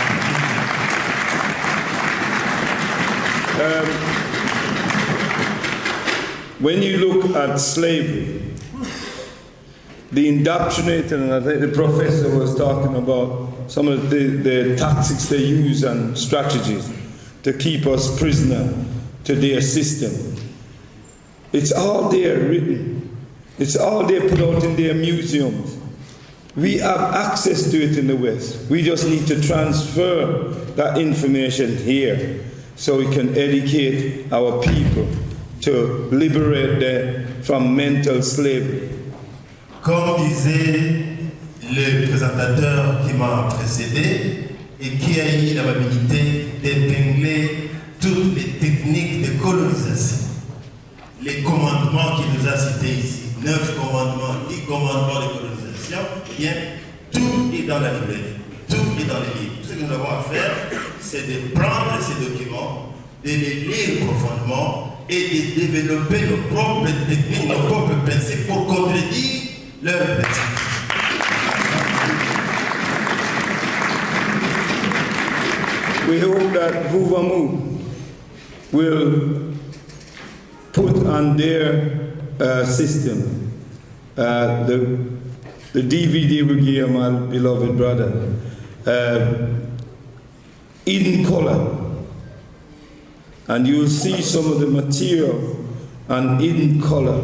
When you look at slavery, the indoctrinated, and I think the professor was talking about some of the tactics they use and strategies to keep us prisoner to their system. It's all there written. It's all there put out in their museums. We have access to it in the West. We just need to transfer that information here so we can educate our people to liberate them from mental slavery. Comme disait le présentateur qui m'a précédé et qui a eu l'amabilité d'épingler toutes les techniques de colonisation, les commandements qu'il nous a cités ici, 9 commandements, 10 commandements de colonisation, eh bien, tout est dans la librairie, tout est dans les livres. Tout ce que nous avons à faire, c'est de prendre ces documents, de les lire profondément et de développer nos propres techniques, nos propres principes pour contredire leurs principes. We hope that Vuvamu will put on their system the DVD we gave my beloved brother, in color, and you'll see some of the material and hidden color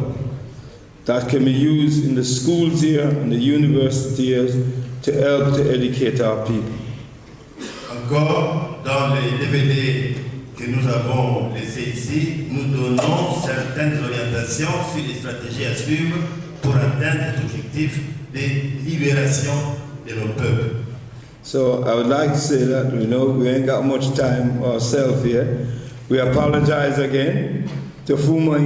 that can be used in the schools here and the universities to help to educate our people. Encore, dans les DVD que nous avons laissés ici, nous donnons certaines orientations sur les stratégies à suivre pour atteindre cet objectif de libération de nos peuples. So I would like to say that, we ain't got much time ourselves here. We apologize again to Fuma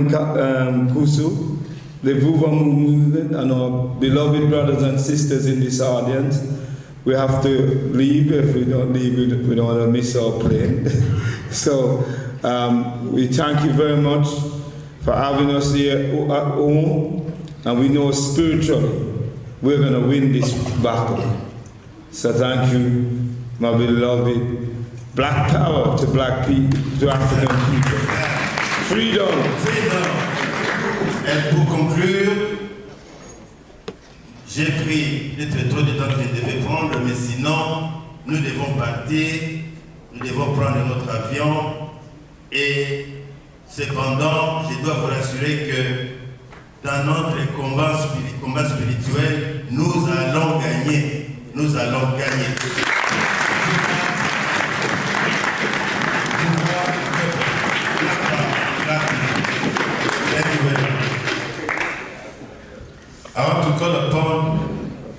Kusu, the Vuvamu movement, and our beloved brothers and sisters in this audience. We have to leave. If we don't leave, we don't want to miss our plane. So we thank you very much for having us here at home, and we know spiritually we're going to win this battle. So thank you, my beloved. Black power to black people, to African people. Freedom. Et pour conclure, j'ai pris peut-être trop de temps que je devais prendre, mais sinon, nous devons partir, nous devons prendre notre avion, et cependant, je dois vous rassurer que dans notre combat spirituel, nous allons gagner. Nous allons gagner. I want to call upon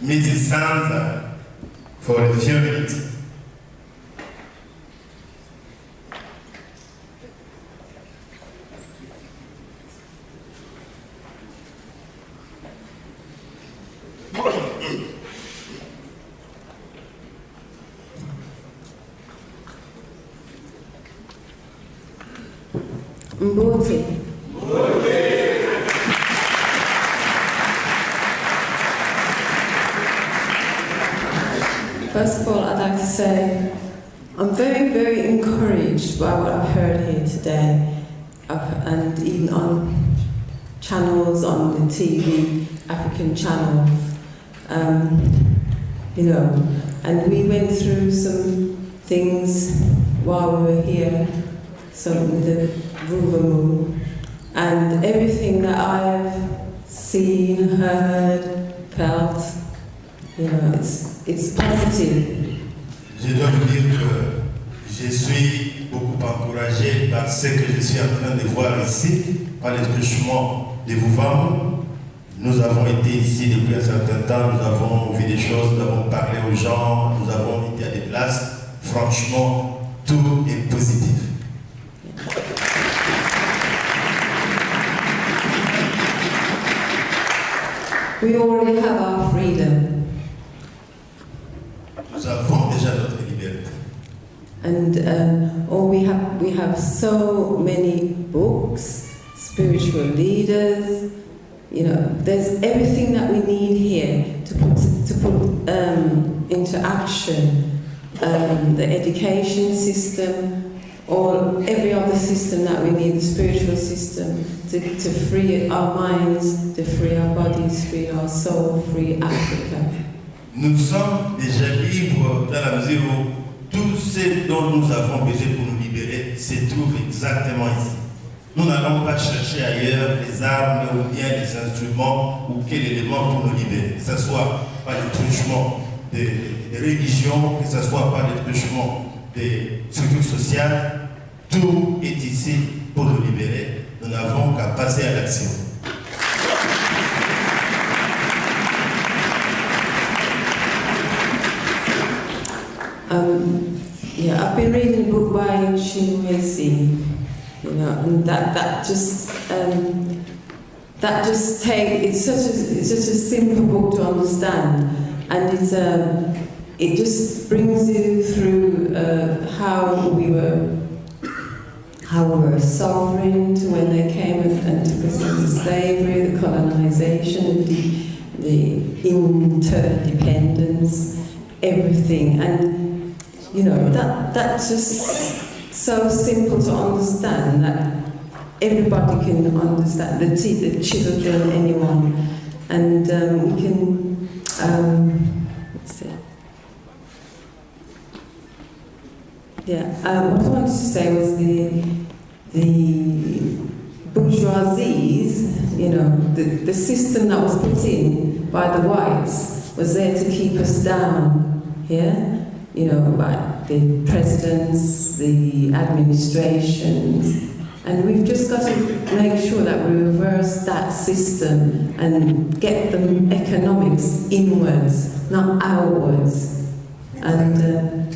Mrs. Sansa for a few minutes. Mbote. First of all, I'd like to say I'm very, very encouraged by what I've heard here today, and even on channels, on the TV, African channels, and we went through some things while we were here, some with the Vuvamu, and everything that I've seen, heard, felt, it's positive. Je dois vous dire que je suis beaucoup encouragé par ce que je suis en train de voir ici, par le truchement de Vuvamu. Nous avons été ici depuis un certain temps, nous avons vu des choses, nous avons parlé aux gens, nous avons été à des places. Franchement, tout est positif. We already have our freedom. Nous avons déjà notre liberté. And we have so many books, spiritual leaders. There's everything that we need here to put into action. The education system, or every other system that we need, the spiritual system, to free our minds, to free our bodies, free our soul, free Africa. Nous sommes déjà libres dans la mesure où tout ce dont nous avons besoin pour nous libérer se trouve exactement ici. Nous n'allons pas chercher ailleurs les armes ou bien les instruments ou quel élément pour nous libérer, que ce soit par le truchement des religions, que ce soit par le truchement des structures sociales. Tout est ici pour nous libérer. Nous n'avons qu'à passer à l'action. I've been reading a book by Chinwezi, and it's such a simple book to understand, and it just brings you through how we were sovereign to when they came and took us into slavery, the colonization, the interdependence, everything, and that's just so simple to understand that everybody can understand, the children, anyone, and we can, let's see. What I wanted to say was the bourgeoisie you know, the system that was put in by the whites was there to keep us down here, you know, by the presidents, the administrations, and we've just got to make sure that we reverse that system and get the economics inwards, not outwards. And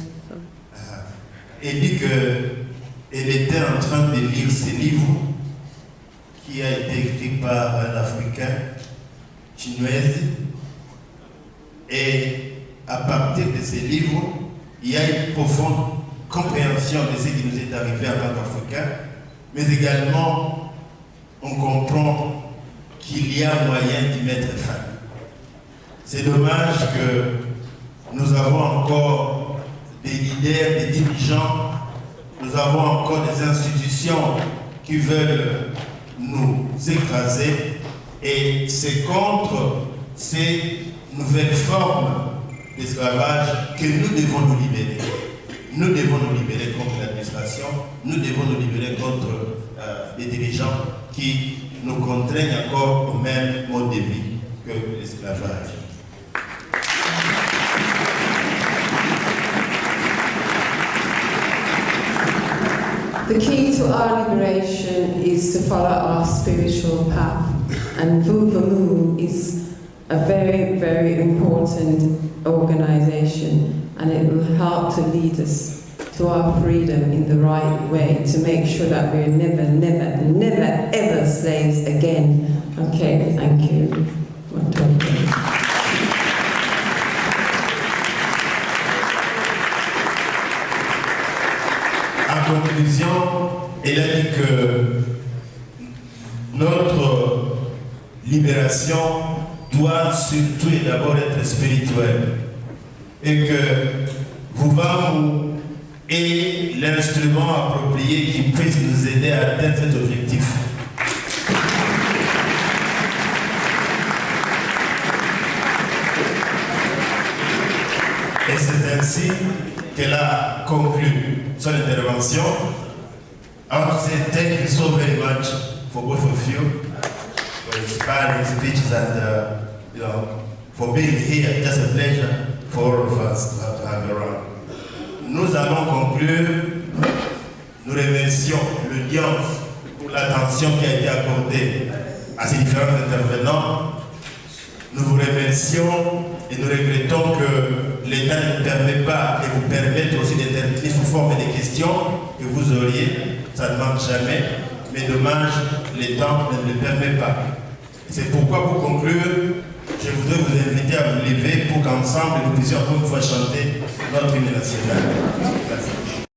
elle dit qu'elle était en train de lire ce livre qui a été écrit par un Africain, Chinwezi, et à partir de ce livre, il y a une profonde compréhension de ce qui nous est arrivé en tant qu'Africains, mais également on comprend qu'il y a moyen d'y mettre fin. C'est dommage que nous avons encore des leaders, des dirigeants, nous avons encore des institutions qui veulent nous écraser, et c'est contre ces nouvelles formes d'esclavage que nous devons nous libérer. Nous devons nous libérer contre l'administration, nous devons nous libérer contre les dirigeants qui nous contraignent encore au même mode de vie que l'esclavage. the key to our liberation is to follow our spiritual path, and Vuvamu is a very, very important organization, and it will help to lead us to our freedom in the right way, to make sure that we're never, never, never, ever slaves again. Okay, thank you. En conclusion, elle a dit que notre libération doit surtout et d'abord être spirituelle, et que Vuvamu est l'instrument approprié qui puisse nous aider à atteindre cet objectif. Et c'est ainsi qu'elle a conclu son intervention. I want to say thank you so very much for both of you for inspiring speeches and for being here. Just a pleasure for all of us to have you around. Nous allons conclure. Nous remercions l'audience pour l'attention qui a été accordée à ces différents intervenants. Nous vous remercions et nous regrettons que l'État ne nous permet pas et vous permette aussi d'intervenir sous forme de questions que vous auriez. Ça ne manque jamais, mais dommage, le temps ne le permet pas. C'est pourquoi, pour conclure, je voudrais vous inviter à vous lever pour qu'ensemble nous puissions encore une fois chanter notre hymne national. Merci.